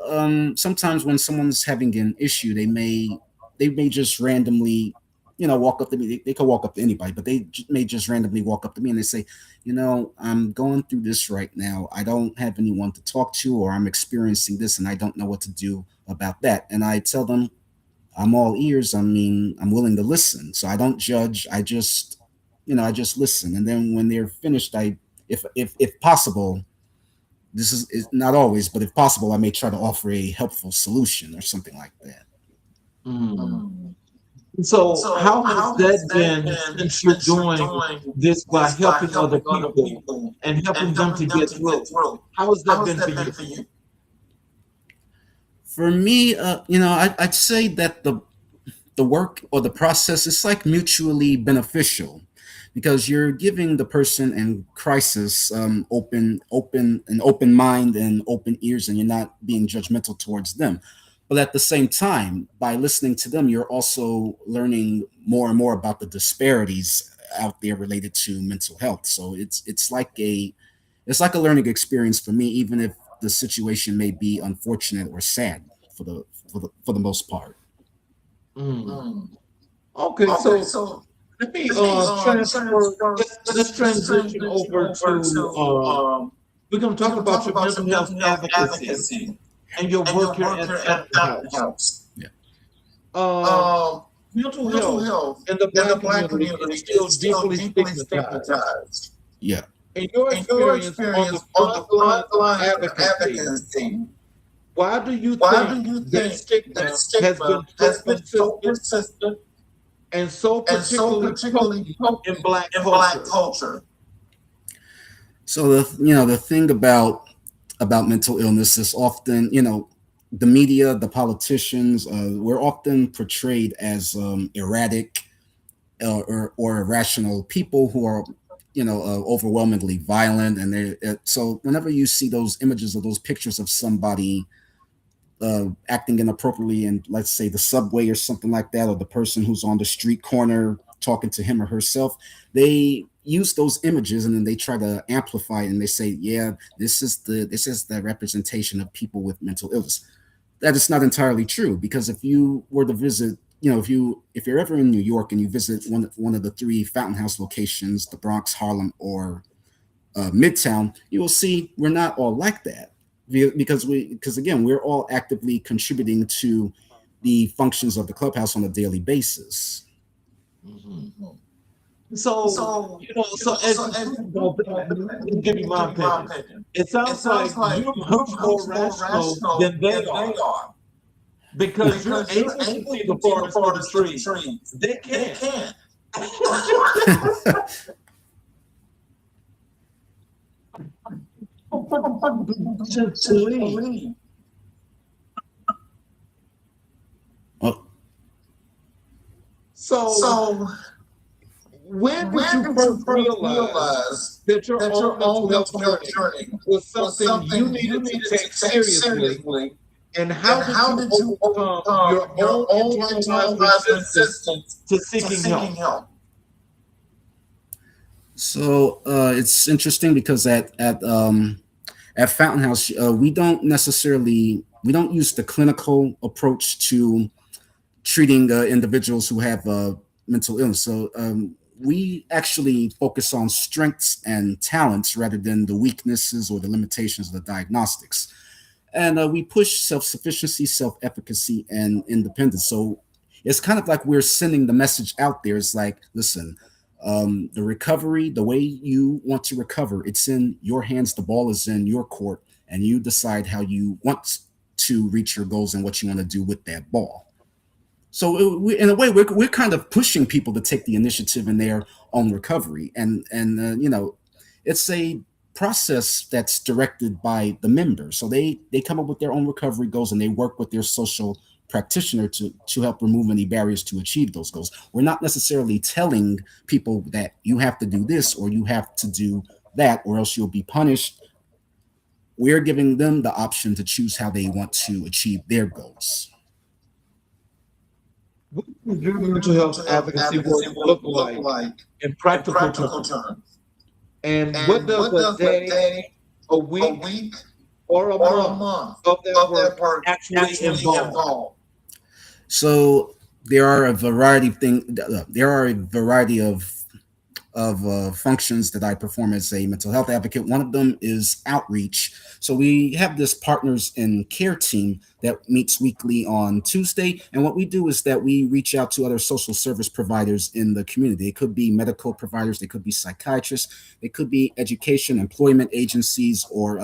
sometimes when someone's having an issue, they may just randomly walk up to me. They could walk up to anybody, but may just randomly walk up to me and they say, I'm going through this right now. I don't have anyone to talk to, or I'm experiencing this and I don't know what to do about that. And I tell them, I'm all ears. I mean, I'm willing to listen. So I don't judge. I just listen. And then when they're finished, if possible, this is not always, but if possible, I may try to offer a helpful solution or something like that. Mm. So, how has that been since you're doing this by helping other people and helping them to get through? How has that been for you? For me, I'd say that the work or the process is like mutually beneficial because you're giving the person in crisis an open mind and open ears, and you're not being judgmental towards them. But at the same time, by listening to them, you're also learning more and more about the disparities out there related to mental health. So it's like a learning experience for me, even if the situation may be unfortunate or sad for the most part. Mm. Okay, so let me transfer. Let's transition over to. We're going to talk about your mental health advocacy and your work here at Fountain House. Yeah. Mental health in the Black community is still deeply stigmatized. Yeah. In your experience on the front line of advocacy, why do you think that stigma has been so persistent and so particularly potent in Black culture? So the thing about mental illness is often the media, the politicians, we're often portrayed as erratic or irrational people who are overwhelmingly violent, and so whenever you see those images or those pictures of somebody acting inappropriately in, let's say, the subway or something like that, or the person who's on the street corner talking to him or herself, they use those images and then they try to amplify it, and they say, yeah, this is the representation of people with mental illness. That is not entirely true, because if you were to visit, if you're ever in New York and you visit one of the three Fountain House locations, the Bronx, Harlem, or Midtown, you will see we're not all like that, because again, we're all actively contributing to the functions of the clubhouse on a daily basis. Mm-hmm. So as you give me my opinion, it sounds like you're much more rational than they are, because you're able to see the forest for the trees. They can't. Just leave. Oh, So when did you first realize that your own mental health journey was something you needed to take seriously? And how did you overcome your own internalized resistance to seeking help? so it's interesting because at Fountain House, we don't use the clinical approach to treating individuals who have mental illness. So we actually focus on strengths and talents rather than the weaknesses or the limitations of the diagnostics. and we push self-sufficiency, self-efficacy, and independence. So it's kind of like we're sending the message out there. It's like, listen, the recovery, the way you want to recover, it's in your hands. The ball is in your court, and you decide how you want to reach your goals and what you want to do with that ball. So in a way, we're kind of pushing people to take the initiative in their own recovery, and it's a process that's directed by the members. So they come up with their own recovery goals, and they work with their social practitioner to help remove any barriers to achieve those goals. We're not necessarily telling people that you have to do this or you have to do that, or else you'll be punished. We're giving them the option to choose how they want to achieve their goals. What does your mental health advocacy work look like in practical terms? And what does a day, a week, or a month of that work actually involve? So there are a variety of things. There are a variety of functions that I perform as a mental health advocate. One of them is outreach. So we have this partners in care team that meets weekly on Tuesday. And what we do is that we reach out to other social service providers in the community. It could be medical providers, they could be psychiatrists, they could be education, employment agencies, or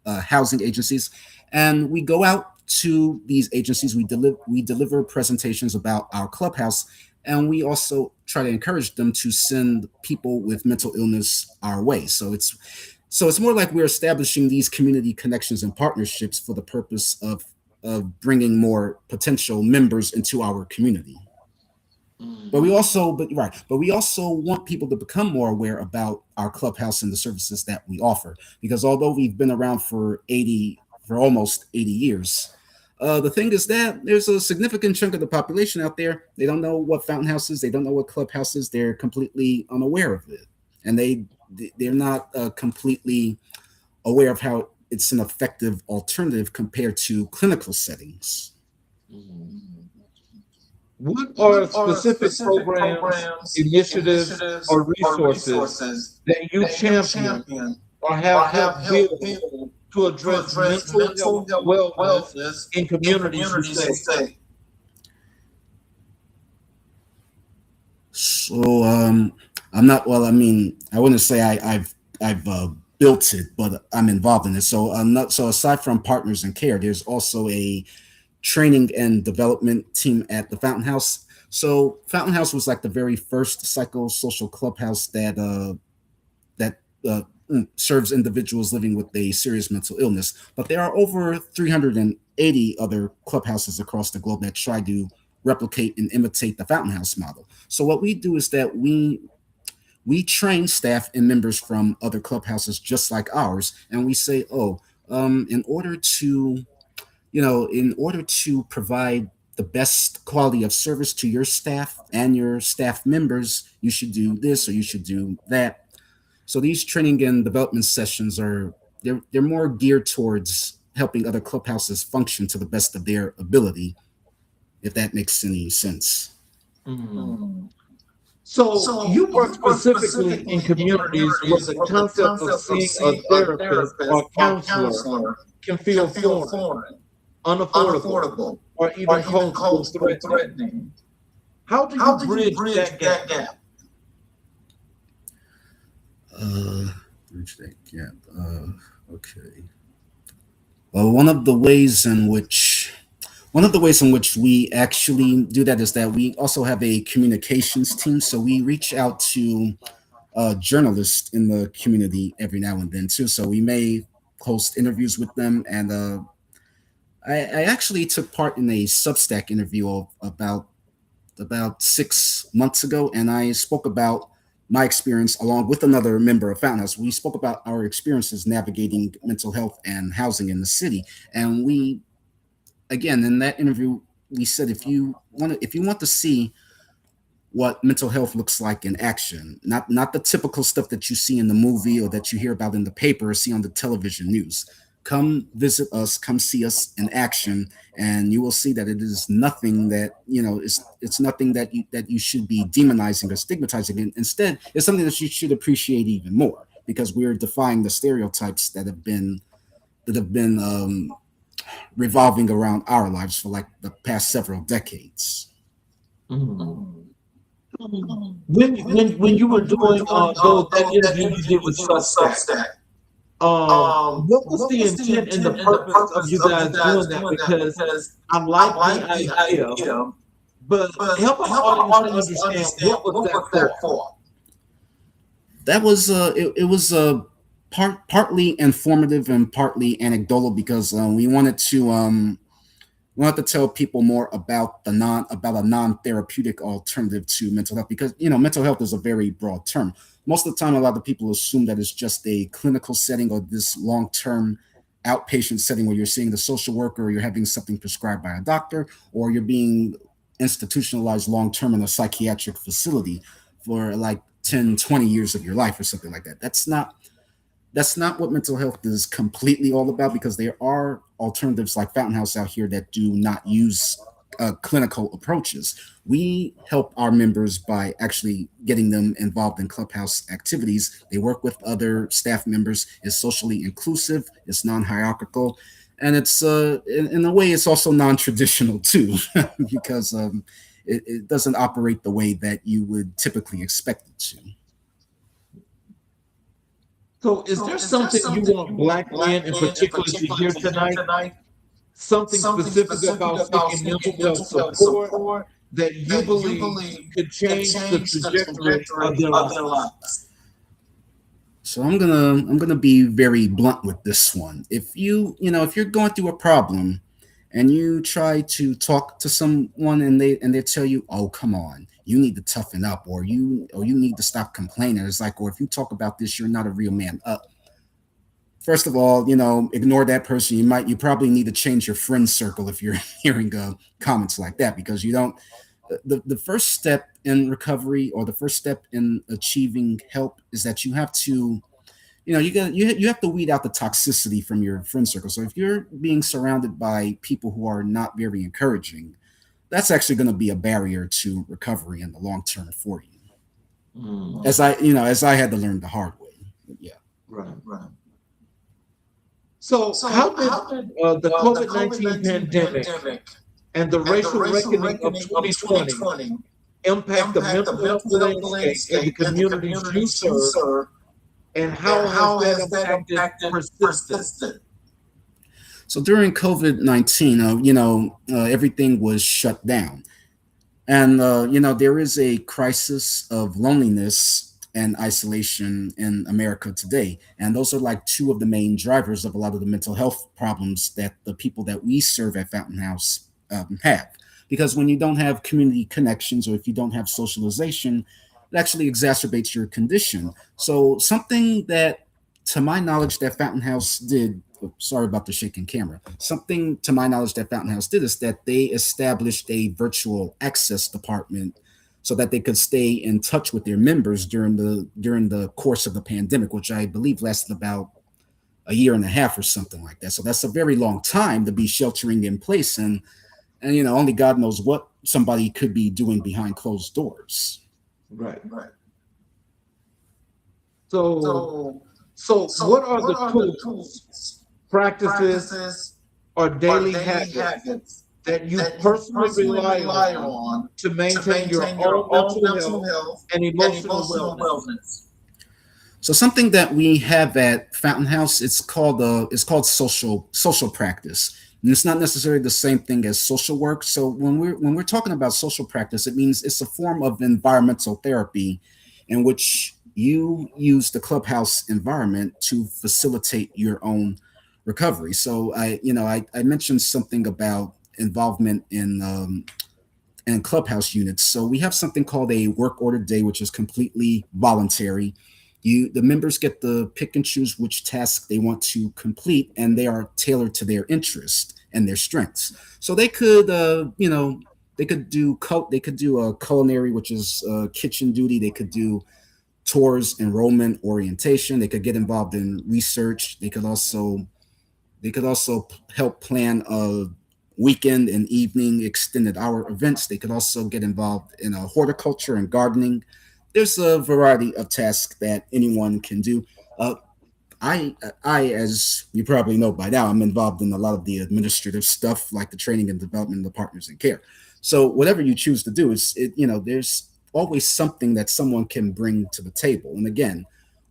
housing agencies. And we go out to these agencies, we deliver presentations about our clubhouse, and we also try to encourage them to send people with mental illness our way. So it's more like we're establishing these community connections and partnerships for the purpose of bringing more potential members into our community. But we also want people to become more aware about our clubhouse and the services that we offer. Because although we've been around for almost 80 years, the thing is that there's a significant chunk of the population out there. They don't know what fountain house is. They don't know what clubhouse is. They're completely unaware of it, and they're not completely aware of how it's an effective alternative compared to clinical settings. What are specific programs, initiatives, or resources that you champion or have helped build to address mental wellness in communities you say? So I'm not, well, I mean, I wouldn't say I've built it, but I'm involved in it. So so aside from partners in care, there's also a training and development team at the Fountain House. So Fountain House was like the very first psychosocial clubhouse that serves individuals living with a serious mental illness. But there are over 380 other clubhouses across the globe that try to replicate and imitate the Fountain House model. So what we do is that we train staff and members from other clubhouses just like ours, and we say, in order to provide the best quality of service to your staff and your staff members, you should do this or you should do that. So these training and development sessions they're more geared towards helping other clubhouses function to the best of their ability, if that makes any sense. Mm-hmm. So you work specifically in communities where the concept of seeing a therapist or counselor can feel foreign, unaffordable, or even threatening. How do you bridge that gap? Bridge that gap. Okay. Well, one of the ways in which we actually do that is that we also have a communications team. So we reach out to journalists in the community every now and then too. So we may host interviews with them, and I actually took part in a Substack interview about 6 months ago, and I spoke about my experience along with another member of Fountain House. We spoke about our experiences navigating mental health and housing in the city, and we, again, in that interview, we said if you want to see what mental health looks like in action, not the typical stuff that you see in the movie or that you hear about in the paper or see on the television news, come visit us, come see us in action, and you will see that it is nothing that, it's nothing that you should be demonizing or stigmatizing. And instead, it's something that you should appreciate even more, because we're defying the stereotypes that have been revolving around our lives for like the past several decades. Mhm. When you were doing those that interview you did with Substack, what was the intent and the purpose of you guys doing that? Because I like the idea, but help our audience to understand what was that for. That was it was partly informative and partly anecdotal because we wanted to tell people more about a non-therapeutic alternative to mental health because mental health is a very broad term. Most of the time, a lot of people assume that it's just a clinical setting or this long-term outpatient setting where you're seeing the social worker or you're having something prescribed by a doctor or you're being institutionalized long-term in a psychiatric facility for like 10, 20 years of your life or something like that. That's not what mental health is completely all about because there are alternatives like Fountain House out here that do not use clinical approaches. We help our members by actually getting them involved in clubhouse activities. They work with other staff members. It's socially inclusive. It's non-hierarchical, and it's in a way it's also non-traditional too because it doesn't operate the way that you would typically expect it to. So, is there something you want Black men in particular to hear tonight? Something specific about seeking mental health support that you believe could change the trajectory of their lives? So I'm gonna be very blunt with this one. If you're going through a problem and you try to talk to someone and they tell you, oh come on, you need to toughen up or you need to stop complaining. It's like, or if you talk about this, you're not a real man. First of all, ignore that person. You probably need to change your friend circle if you're hearing comments like that because you don't. The first step in recovery or the first step in achieving help is that you have to, you have to weed out the toxicity from your friend circle. So if you're being surrounded by people who are not very encouraging, that's actually going to be a barrier to recovery in the long term for you. As I had to learn the hard way. Yeah. Right. So how did the COVID-19 pandemic and the racial reckoning of 2020 impact the mental health landscape in the communities you serve, and how has that impacted persistence? So during COVID-19, everything was shut down. And, there is a crisis of loneliness and isolation in America today. And those are like two of the main drivers of a lot of the mental health problems that the people that we serve at Fountain House have. Because when you don't have community connections or if you don't have socialization, it actually exacerbates your condition. So something that, to my knowledge, that Fountain House did, sorry about the shaking camera, something to my knowledge that Fountain House did is that they established a virtual access department so that they could stay in touch with their members during the course of the pandemic, which I believe lasted about a year and a half or something like that. So that's a very long time to be sheltering in place, and only God knows what somebody could be doing behind closed doors. Right. So what are the tools, practices, or daily habits that you personally rely on to maintain your own mental health and emotional wellness? So something that we have at Fountain House, it's called social practice. And it's not necessarily the same thing as social work. So when we're talking about social practice, it means it's a form of environmental therapy in which you use the clubhouse environment to facilitate your own recovery. So I mentioned something about involvement in clubhouse units. So we have something called a work order day, which is completely voluntary. The members get to pick and choose which tasks they want to complete, and they are tailored to their interest and their strengths. So they could do a culinary, which is kitchen duty. They could do tours, enrollment, orientation. They could get involved in research. They could also help plan a weekend and evening extended hour events. They could also get involved in horticulture and gardening. There's a variety of tasks that anyone can do. as you probably know by now, I'm involved in a lot of the administrative stuff, like the training and development of the partners in care. So whatever you choose to do, there's always something that someone can bring to the table. And again,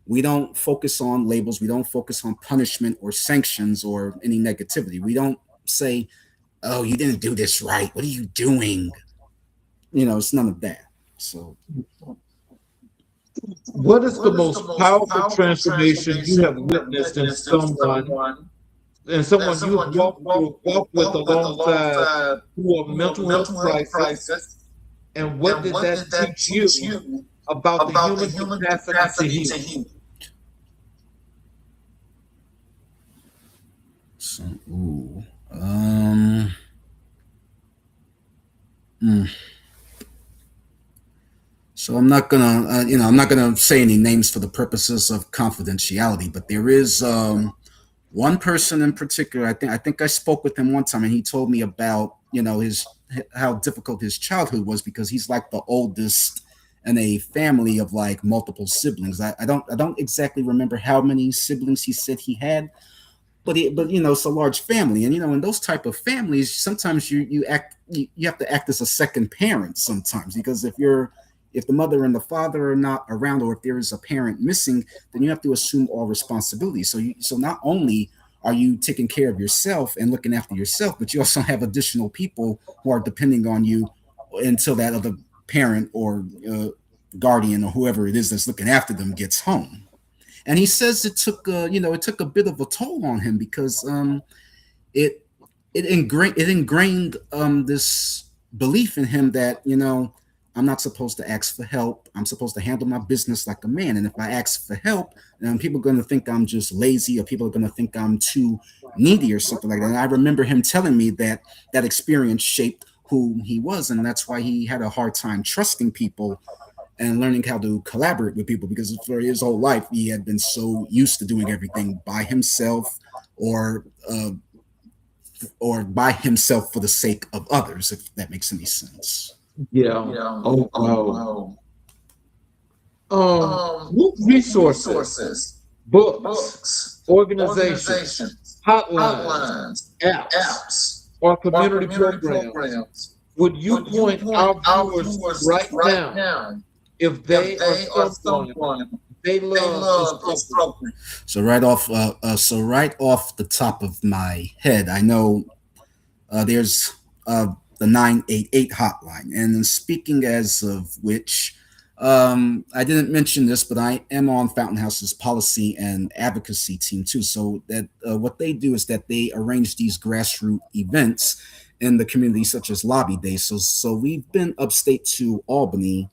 we don't focus on labels. We don't focus on punishment or sanctions or any negativity. We don't say, "Oh, you didn't do this right. What are you doing?" It's none of that. So, what is the most powerful transformation you have witnessed in someone, you've walked with alongside through a mental health crisis, and what did that teach you about the human capacity to heal? So, So I'm not gonna say any names for the purposes of confidentiality, but there is one person in particular. I think I spoke with him one time, and he told me about how difficult his childhood was because he's like the oldest in a family of like multiple siblings. I don't exactly remember how many siblings he said he had, but it's a large family, and in those type of families, sometimes you have to act as a second parent sometimes, because if the mother and the father are not around, or if there is a parent missing, then you have to assume all responsibility. So not only are you taking care of yourself and looking after yourself, but you also have additional people who are depending on you until that other parent or guardian or whoever it is that's looking after them gets home. And he says it took a bit of a toll on him because it ingrained this belief in him that I'm not supposed to ask for help. I'm supposed to handle my business like a man. And if I ask for help, then people are going to think I'm just lazy, or people are going to think I'm too needy or something like that. And I remember him telling me that experience shaped who he was. And that's why he had a hard time trusting people and learning how to collaborate with people, because for his whole life, he had been so used to doing everything by himself or by himself for the sake of others, if that makes any sense. Yeah. Oh, wow. What resources, books, organizations, hotlines, apps, or community programs would you point our viewers right now if they are someone they love is struggling? So right off the top of my head, I know there's the 988 hotline. And speaking as of which, I didn't mention this, but I am on Fountain House's policy and advocacy team too. So that what they do is that they arrange these grassroots events in the community, such as Lobby Day. So we've been upstate to Albany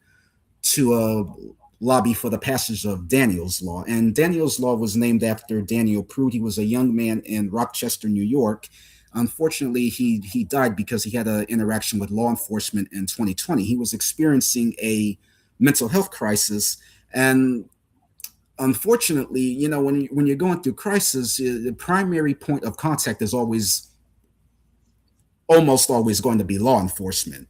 to lobby for the passage of Daniel's Law. And Daniel's Law was named after Daniel Prude. He was a young man in Rochester, New York. Unfortunately, he died because he had an interaction with law enforcement in 2020. He was experiencing a mental health crisis, and unfortunately, when you're going through crisis, the primary point of contact is almost always going to be law enforcement.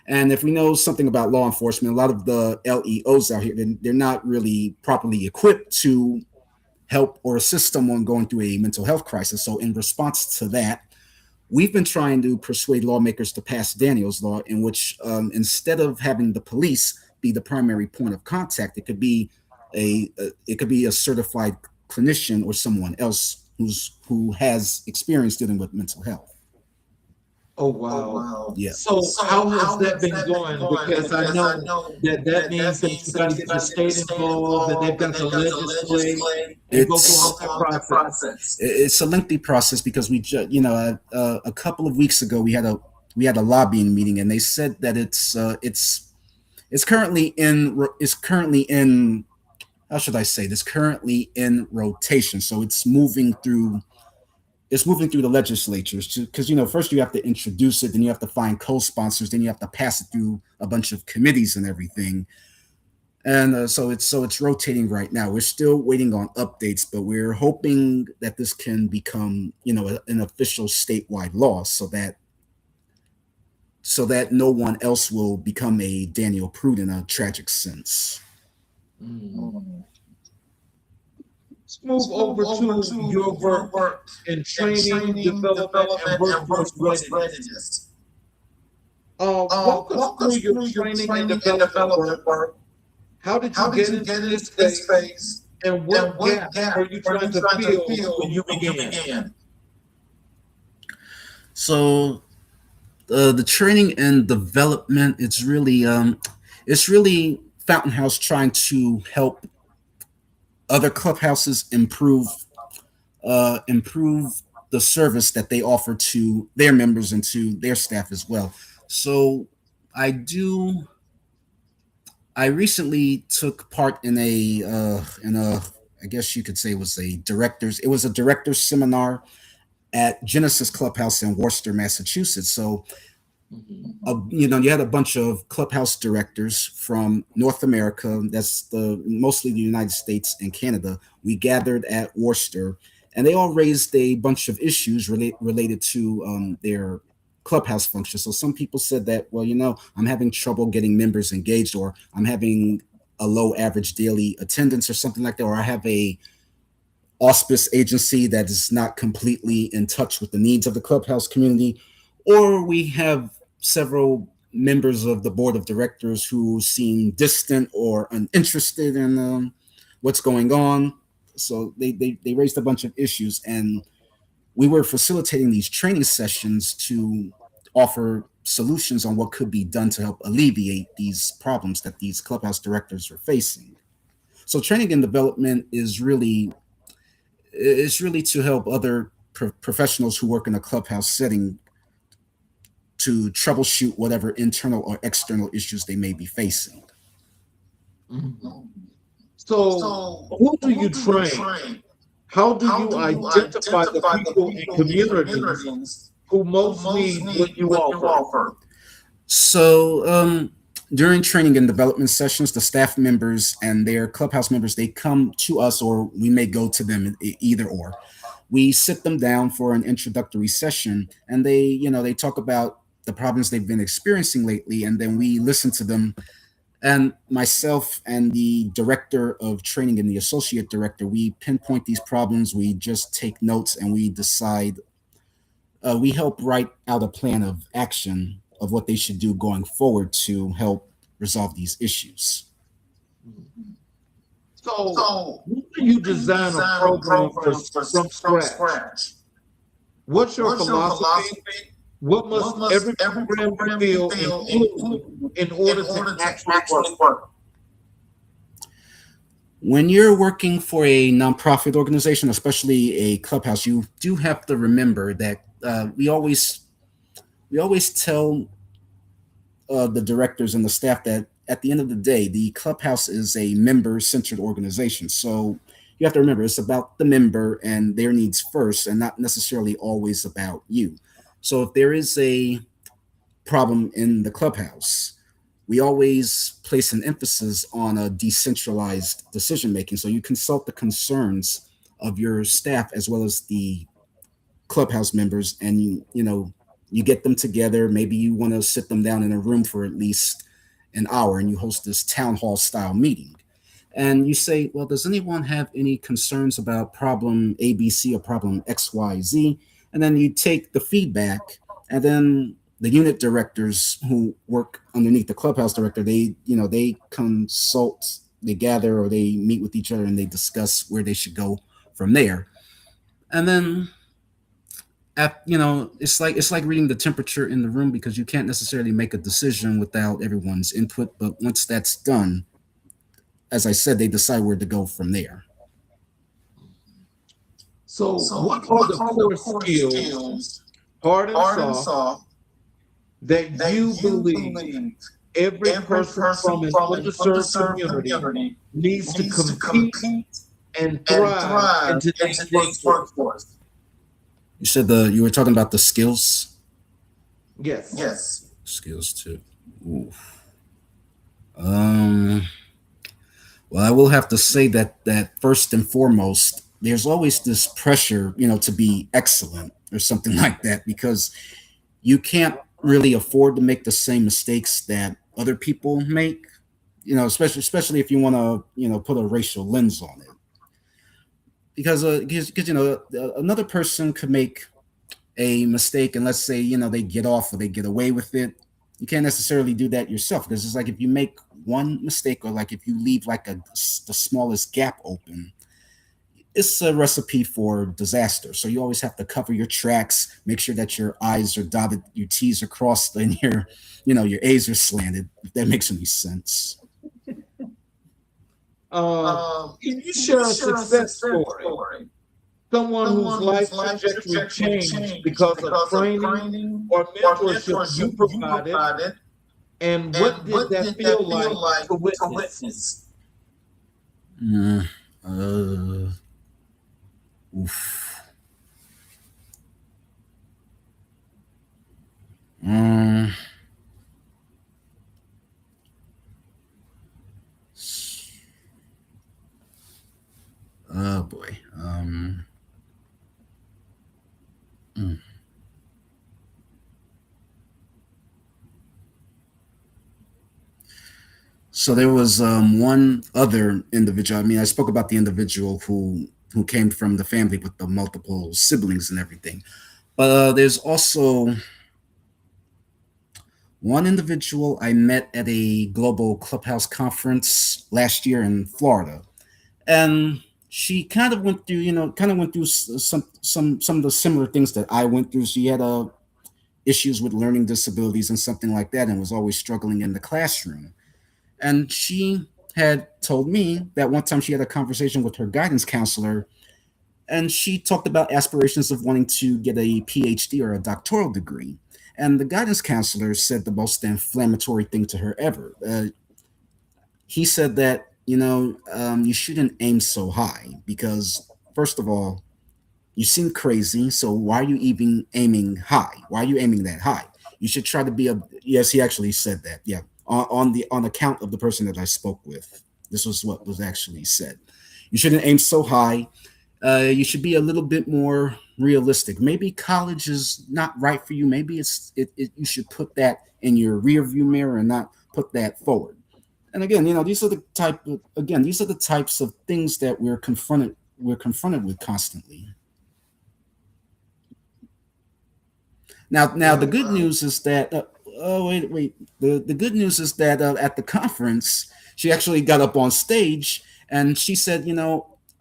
And if we know something about law enforcement, a lot of the LEOs out here, they're not really properly equipped to help or assist someone going through a mental health crisis. So in response to that, we've been trying to persuade lawmakers to pass Daniel's Law, in which instead of having the police be the primary point of contact, it could be a certified clinician or someone else who has experience dealing with mental health. Oh, wow. Yeah. So how has that been going? Because I know that means that you got to get the state involved, that they've got to legislate and go through all that process. It's a lengthy process because a couple of weeks ago we had a lobbying meeting, and they said that it's currently in how should I say this? Currently in rotation, so it's moving through the legislatures, because first you have to introduce it, then you have to find co-sponsors, then you have to pass it through a bunch of committees and everything, and so it's rotating right now. We're still waiting on updates, but we're hoping that this can become an official statewide law, so that no one else will become a Daniel Prude in a tragic sense. Let's move over to your work in training, development, and workforce readiness. Walk us through your training and development work. How did you get into this space? And what gap are you trying to fill when you began? So the training and development, it's really Fountain House trying to help other clubhouses improve the service that they offer to their members and to their staff as well. So I recently took part in a I guess you could say it was a director's seminar at Genesis Clubhouse in Worcester, Massachusetts. So you had a bunch of clubhouse directors from North America. That's mostly the United States and Canada. We gathered at Worcester, and they all raised a bunch of issues related to their clubhouse function. So some people said that, well, I'm having trouble getting members engaged, or I'm having a low average daily attendance or something like that, or I have a auspice agency that is not completely in touch with the needs of the clubhouse community, or we have several members of the board of directors who seem distant or uninterested in what's going on. So they raised a bunch of issues, and we were facilitating these training sessions to offer solutions on what could be done to help alleviate these problems that these clubhouse directors are facing. So training and development is really to help other professionals who work in a clubhouse setting to troubleshoot whatever internal or external issues they may be facing. Mm-hmm. So who do you train? How do you identify the people in communities who most need what you offer? So during training and development sessions, the staff members and their clubhouse members, they come to us, or we may go to them, either or. We sit them down for an introductory session, and they talk about the problems they've been experiencing lately, and then we listen to them. And myself and the director of training and the associate director, we pinpoint these problems, we just take notes, and we decide, we help write out a plan of action of what they should do going forward to help resolve these issues. So when you design a program from scratch, what's your philosophy? What must every program include in order to actually work? When you're working for a nonprofit organization, especially a clubhouse, you do have to remember that we always tell the directors and the staff that at the end of the day, the clubhouse is a member-centered organization. So you have to remember it's about the member and their needs first, and not necessarily always about you. So if there is a problem in the clubhouse, we always place an emphasis on a decentralized decision making. So you consult the concerns of your staff as well as the clubhouse members, and you get them together. Maybe you want to sit them down in a room for at least an hour, and you host this town hall style meeting. And you say, well, does anyone have any concerns about problem ABC or problem XYZ? And then you take the feedback, and then the unit directors who work underneath the clubhouse director, they consult, they gather, or they meet with each other, and they discuss where they should go from there. And then, it's like reading the temperature in the room, because you can't necessarily make a decision without everyone's input. But once that's done, as I said, they decide where to go from there. So what are the core skills, hard and soft, that you believe every person from an underserved community needs to compete and thrive in today's workforce? You said you were talking about the skills? Yes. Skills too. Ooh. Well, I will have to say that first and foremost, there's always this pressure, to be excellent or something like that, because you can't really afford to make the same mistakes that other people make, especially if you want to, put a racial lens on it. because another person could make a mistake, and let's say they get off or they get away with it. You can't necessarily do that yourself, because it's like if you make one mistake, or like if you leave like the smallest gap open, it's a recipe for disaster. So you always have to cover your tracks, make sure that your I's are dotted, your T's are crossed, and your A's are slanted, if that makes any sense. Can you share a success story? Someone whose life trajectory changed because of training or mentorship you provided, and what did that feel like to witness? Oof. Mm. Oh boy. So there was one other individual. I mean, I spoke about the individual who came from the family with the multiple siblings and everything. But there's also one individual I met at a global clubhouse conference last year in Florida, and she kind of went through, some of the similar things that I went through. She had issues with learning disabilities and something like that, and was always struggling in the classroom. And she had told me that one time she had a conversation with her guidance counselor, and she talked about aspirations of wanting to get a PhD or a doctoral degree. And the guidance counselor said the most inflammatory thing to her ever. He said that, you shouldn't aim so high because, first of all, you seem crazy. So why are you even aiming high? Why are you aiming that high? You should try to be yes, he actually said that. Yeah. On account of the person that I spoke with. This was what was actually said. You shouldn't aim so high. You should be a little bit more realistic. Maybe college is not right for you. Maybe you should put that in your rear view mirror and not put that forward. And again, these are the types of things that we're confronted with constantly. Now the good news is that the good news is that at the conference, she actually got up on stage and she said,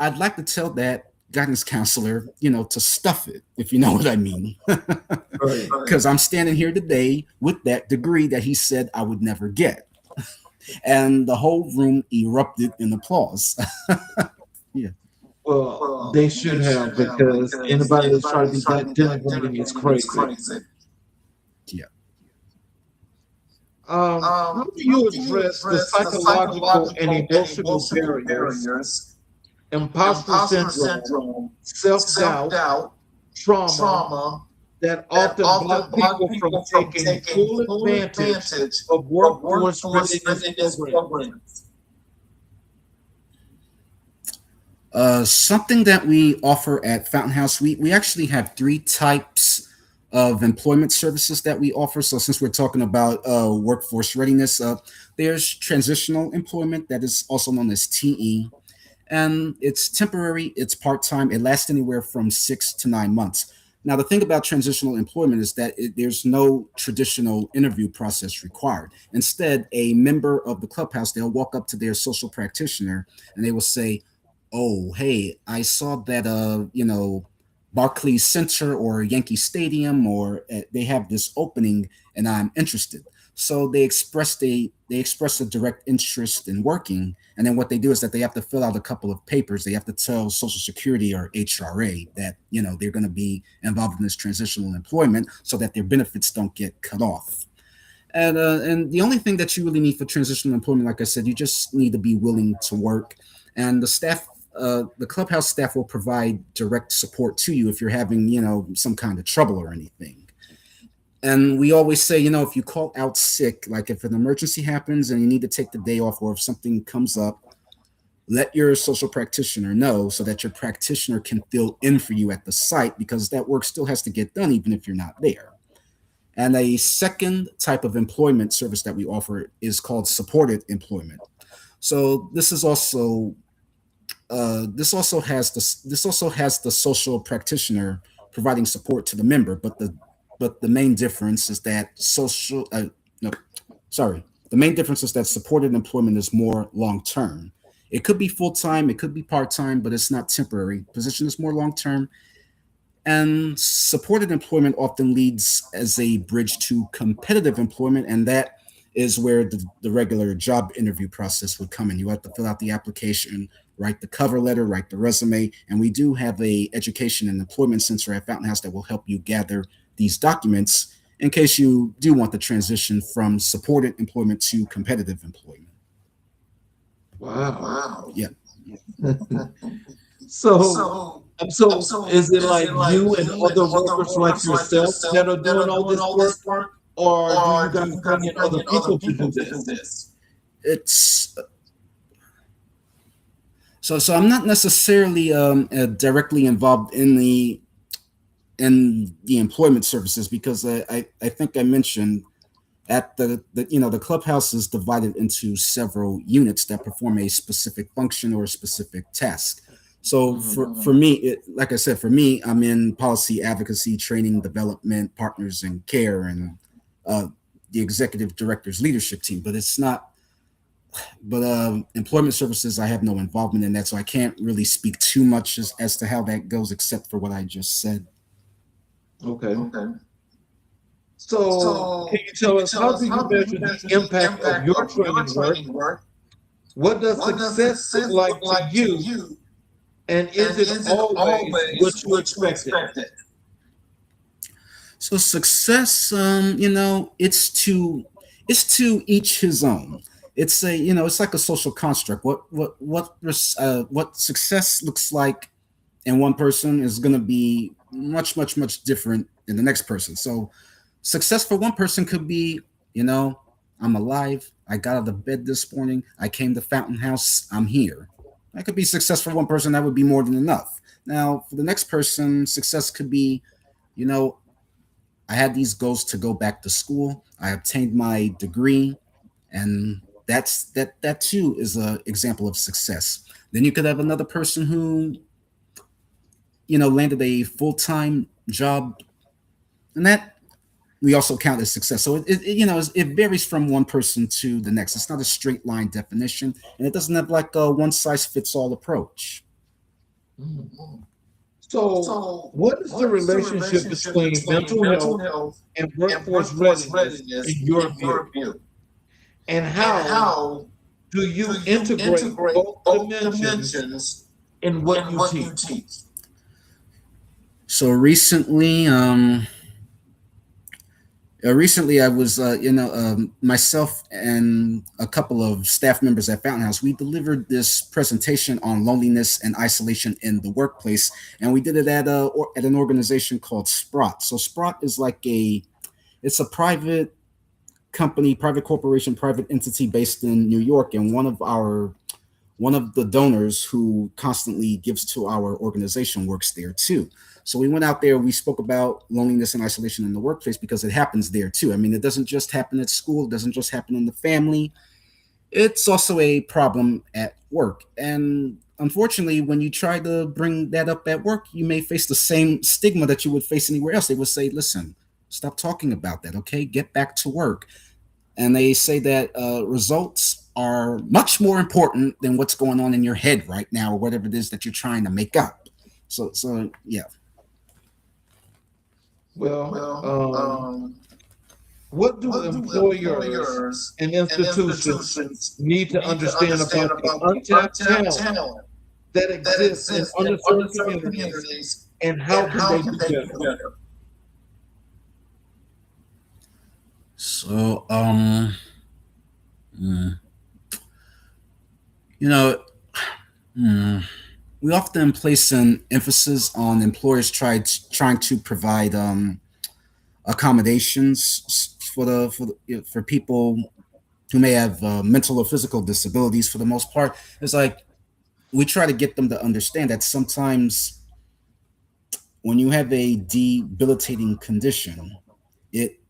I'd like to tell that guidance counselor, to stuff it, if you know what I mean. Because I'm standing here today with that degree that he said I would never get. And the whole room erupted in applause. Yeah. Well, they should have, because anybody that's trying to be that denigrating is crazy. Yeah. How do you address the psychological and emotional barriers, imposter syndrome, self-doubt, trauma that often block people from taking full advantage of workforce readiness programs? Something that we offer at Fountain House, we actually have three types of employment services that we offer. So since we're talking about workforce readiness, there's transitional employment, that is also known as TE. And it's temporary, it's part-time, it lasts anywhere from 6 to 9 months. Now, the thing about transitional employment is that there's no traditional interview process required. Instead, a member of the clubhouse, they'll walk up to their social practitioner and they will say, oh, hey, I saw that, Barclays Center or Yankee Stadium, or they have this opening and I'm interested. So they express a direct interest in working. And then what they do is that they have to fill out a couple of papers. They have to tell Social Security or HRA that, they're going to be involved in this transitional employment so that their benefits don't get cut off. And the only thing that you really need for transitional employment, like I said, you just need to be willing to work. And the staff, the clubhouse staff will provide direct support to you if you're having, some kind of trouble or anything. And we always say, if you call out sick, like if an emergency happens and you need to take the day off, or if something comes up, let your social practitioner know so that your practitioner can fill in for you at the site, because that work still has to get done even if you're not there. And a second type of employment service that we offer is called supported employment. So this is also This also has the social practitioner providing support to the member, but the main difference is that no, sorry, the main difference is that supported employment is more long term. It could be full time, it could be part time, but it's not temporary. Position is more long term, and supported employment often leads as a bridge to competitive employment, and that is where the regular job interview process would come in. You have to fill out the application, write the cover letter, write the resume, and we do have a education and employment center at Fountain House that will help you gather these documents in case you do want the transition from supported employment to competitive employment. Wow. Yeah. So is it like you and other workers like yourself that are doing all this work, or do you guys bring in other people to do this? It's so I'm not necessarily directly involved in the employment services because I think I mentioned at the clubhouse is divided into several units that perform a specific function or a specific task. So for me, like I said, for me, I'm in policy advocacy, training, development, partners in care, and the executive director's leadership team. But it's not. But employment services, I have no involvement in that, so I can't really speak too much as to how that goes, except for what I just said. Okay. So can you tell us how do you measure the impact of your training work? What does success look like to you? And is it always what you expected? So success, it's to each his own. It's it's like a social construct. What success looks like in one person is going to be much different in the next person. So success for one person could be, I'm alive. I got out of bed this morning. I came to Fountain House. I'm here. That could be success for one person. That would be more than enough. Now, for the next person, success could be, I had these goals to go back to school. I obtained my degree, and that too is an example of success. Then you could have another person who, landed a full-time job, and that we also count as success. So it varies from one person to the next. It's not a straight line definition, and it doesn't have like a one size fits all approach. So what is the relationship between mental health and workforce readiness in your view? And how do you integrate both dimensions in what you teach? So recently, I was, myself and a couple of staff members at Fountain House, we delivered this presentation on loneliness and isolation in the workplace, and we did it at an organization called Sprott. So Sprott is it's a private company, private corporation, private entity based in New York, and one of the donors who constantly gives to our organization works there too. So we went out there, we spoke about loneliness and isolation in the workplace because it happens there too. I mean, it doesn't just happen at school, it doesn't just happen in the family. It's also a problem at work. And unfortunately, when you try to bring that up at work, you may face the same stigma that you would face anywhere else. They would say, listen, stop talking about that, okay? Get back to work. And they say that results are much more important than what's going on in your head right now or whatever it is that you're trying to make up. So yeah. Well, what do employers and institutions need to understand about the untapped talent that exists in underserved communities, and how can they do better? So, we often place an emphasis on employers trying to provide accommodations for people who may have mental or physical disabilities. For the most part, it's like we try to get them to understand that sometimes when you have a debilitating condition, it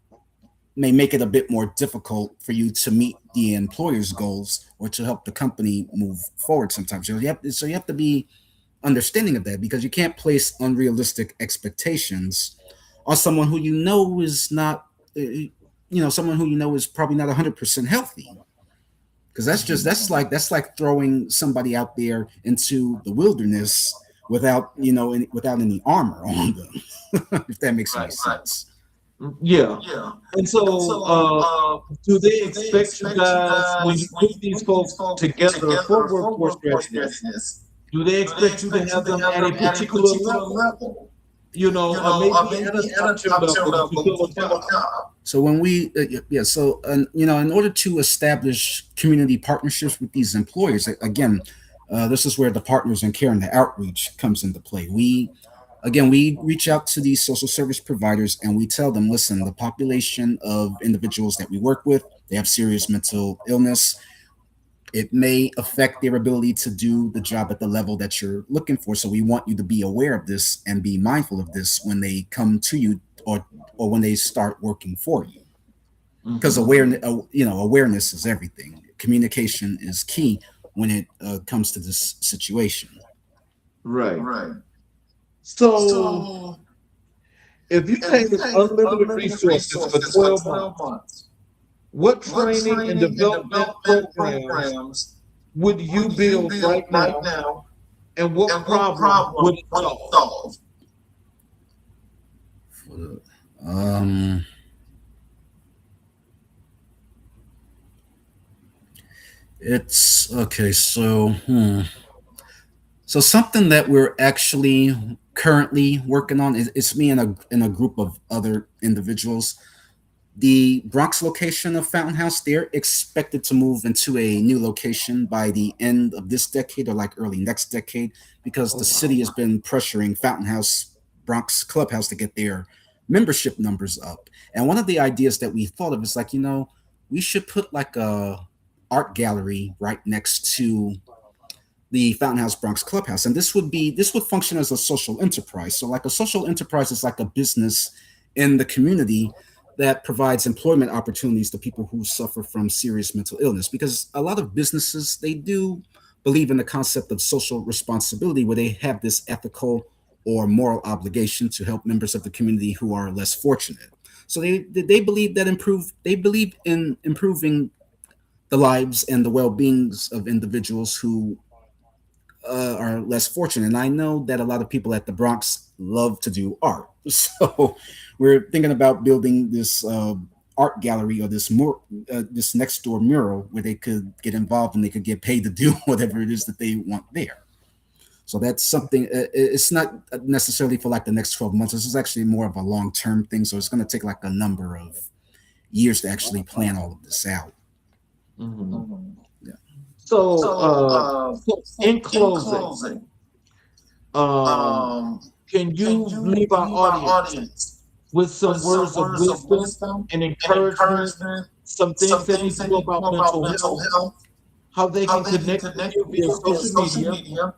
may make it a bit more difficult for you to meet the employer's goals or to help the company move forward sometimes. So you have to be understanding of that, because you can't place unrealistic expectations on someone who you know is not, someone who you know is probably not 100% healthy. Because that's like throwing somebody out there into the wilderness without without any armor on them, if that makes any sense. Yeah. And so, do they expect you guys when you put these folks together for workforce readiness? Do they expect you to have them at a particular level? Maybe at a top level to fill a job. So when we, in order to establish community partnerships with these employers, again, this is where the partners in care and the outreach comes into play. We reach out to these social service providers and we tell them, listen, the population of individuals that we work with, they have serious mental illness. It may affect their ability to do the job at the level that you're looking for. So we want you to be aware of this and be mindful of this when they come to you or when they start working for you. Because awareness is everything. Communication is key when it comes to this situation. Right. So if you take unlimited resources for 12 months, what training and development programs would you build right now, and what problem would it solve? It's okay. So something that we're actually currently working on is it's me and a group of other individuals. The Bronx location of Fountain House, they're expected to move into a new location by the end of this decade or like early next decade, because the city has been pressuring Fountain House, Bronx Clubhouse to get their membership numbers up. And one of the ideas that we thought of is like, we should put like a art gallery right next to the Fountain House Bronx Clubhouse. And this would function as a social enterprise. So like a social enterprise is like a business in the community that provides employment opportunities to people who suffer from serious mental illness, because a lot of businesses, they do believe in the concept of social responsibility, where they have this ethical or moral obligation to help members of the community who are less fortunate. So they believe in improving the lives and the well-beings of individuals who are less fortunate. And I know that a lot of people at the Bronx love to do art. So we're thinking about building this art gallery or this next door mural where they could get involved and they could get paid to do whatever it is that they want there. So that's something, it's not necessarily for like the next 12 months. This is actually more of a long-term thing. So it's going to take like a number of years to actually plan all of this out. Mm-hmm. Yeah. So in closing, can you leave our audience with some words of wisdom and encouragement, some things they need to know about mental health, how they can connect with you via social media,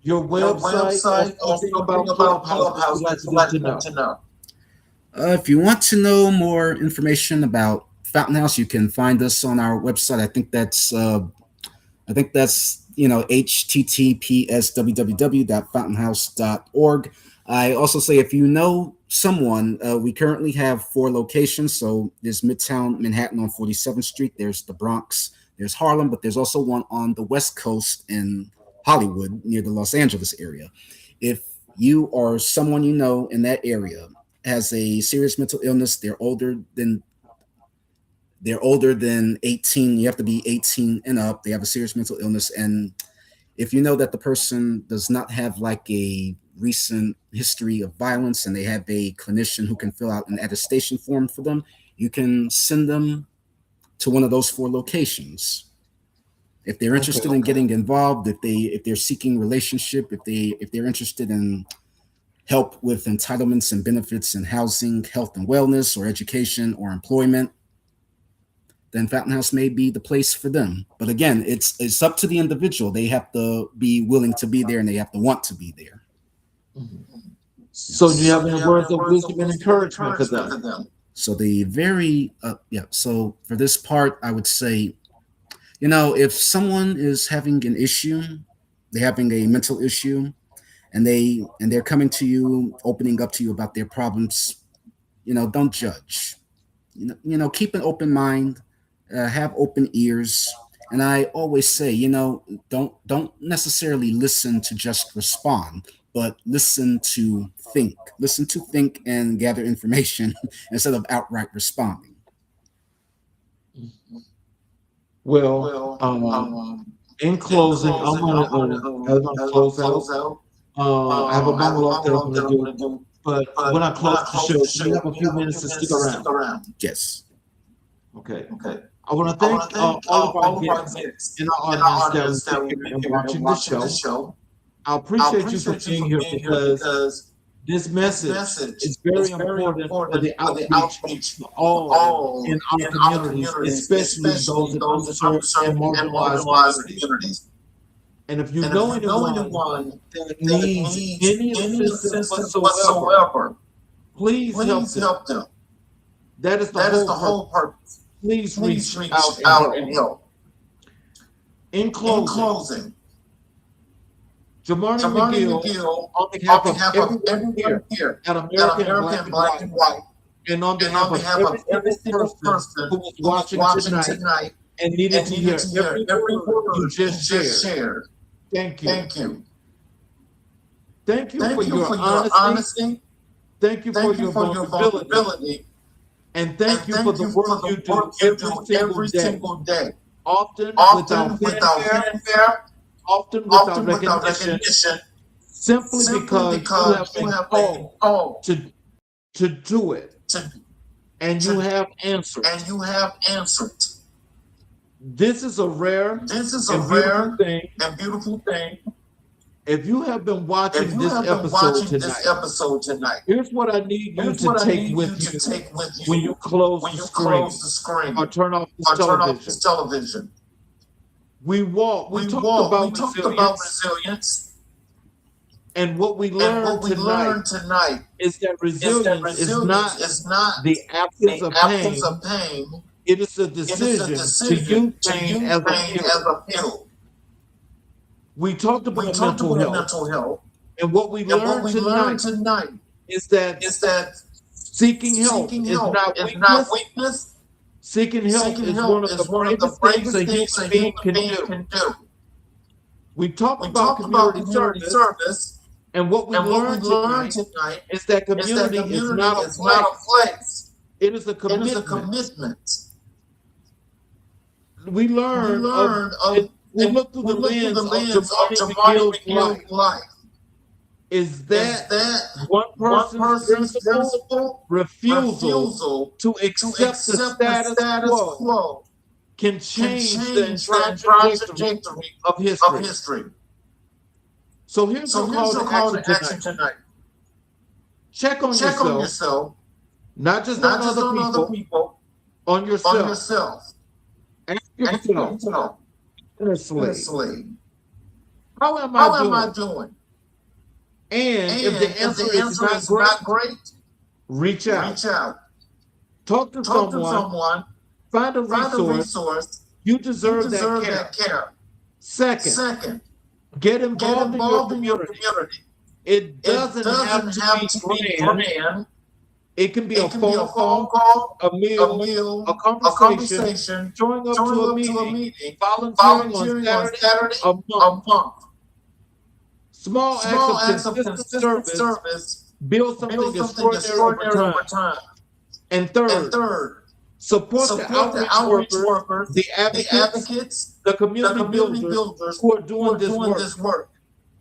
your website, or something about Clubhouse you'd like to know? If you want to know more information about Fountain House, you can find us on our website. I think that's https www.fountainhouse.org. I also say, if you know someone, we currently have 4 locations. So there's Midtown Manhattan on 47th Street. There's the Bronx. There's Harlem, but there's also one on the West Coast in Hollywood near the Los Angeles area. If you or someone you know in that area has a serious mental illness, they're older than 18. You have to be 18 and up. They have a serious mental illness. And if you know that the person does not have like a recent history of violence and they have a clinician who can fill out an attestation form for them, you can send them to one of those 4 locations. If they're interested in getting involved, if they're seeking relationship, if they're interested in help with entitlements and benefits in housing, health and wellness, or education or employment, then Fountain House may be the place for them. But again, it's up to the individual. They have to be willing to be there and they have to want to be there. So do you have any words of wisdom and encouragement for them? So so for this part, I would say, If someone is having an issue, they're having a mental issue, and they're coming to you, opening up to you about their problems, don't judge. Keep an open mind, have open ears. And I always say, don't necessarily listen to just respond, but listen to think and gather information instead of outright responding. Well, in closing, I'm gonna close out. I have a monologue that I'm gonna do, but when I close the show, you have a few minutes to stick around. Yes. Okay. I want to thank all of our guests in our audience that was here and watching the show. I appreciate you for being here because this message is very important for the outreach for all in our communities, especially those in underserved and marginalized communities. And if you know anyone that needs any assistance whatsoever, please help them. That is the whole purpose. Please reach out and help. In closing, Jamarne McGill, on behalf of everyone here at American Black and White, and on behalf of every single person who was watching tonight and needed to hear every word you just shared. Thank you. Thank you for your honesty. Thank you for your vulnerability. And thank you for the work you do every single day. Often without fanfare, often without recognition, simply because you have been called to do it. And you have answered. This is a rare and beautiful thing. If you have been watching this episode tonight, here's what I need you to take with you when you close the screen or turn off this television. We talked about resilience, and what we learned tonight is that resilience is not the absence of pain. It is a decision to use pain as a fuel. We talked about mental health, and what we learned tonight is that seeking help is not weakness. Seeking help is one of the bravest things a human being can do. We talked about community service, and what we learned tonight is that community is not a place. It is a commitment. We learned we look through the lens of Jamarne McGill's life. Is that one person's principle refusal to accept the status quo can change the entire trajectory of history. So here's the call to action tonight. Check on yourself, not just on other people, on yourself. Ask yourself. Honestly, how am I doing? And if the answer is not great, reach out. Talk to someone. Find a resource. You deserve that care. Second, get involved in your community. It doesn't have to be grand. It can be a phone call, a meal, a conversation, showing up to a meeting, volunteering on Saturday, a month. Small acts of consistent service build something extraordinary over time. And third, support the outreach workers, the advocates, the community builders who are doing this work.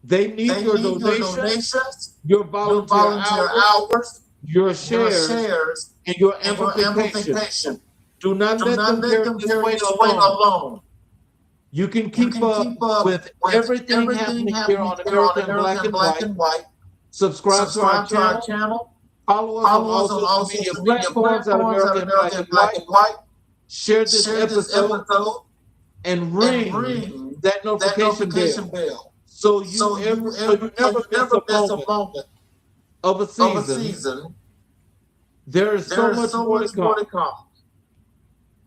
They need your donations, your volunteer hours, your shares, and your amplification. Do not let them carry this weight alone. You can keep up with everything happening here on American Black and White. Subscribe to our channel. Follow us on all social media platforms at American Black and White. Share this episode and ring that notification bell so you never miss a moment of a season. There is so much more to come.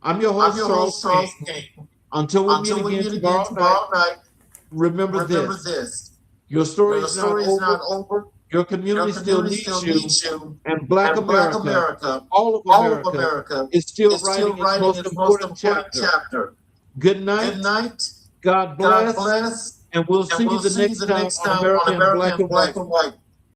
I'm your host, Charles King. Until we meet again tomorrow night, remember this. Your story is not over. Your community still needs you. And Black America, all of America, is still writing its most important chapter. Good night. God bless. And we'll see you the next time on America in Black and White.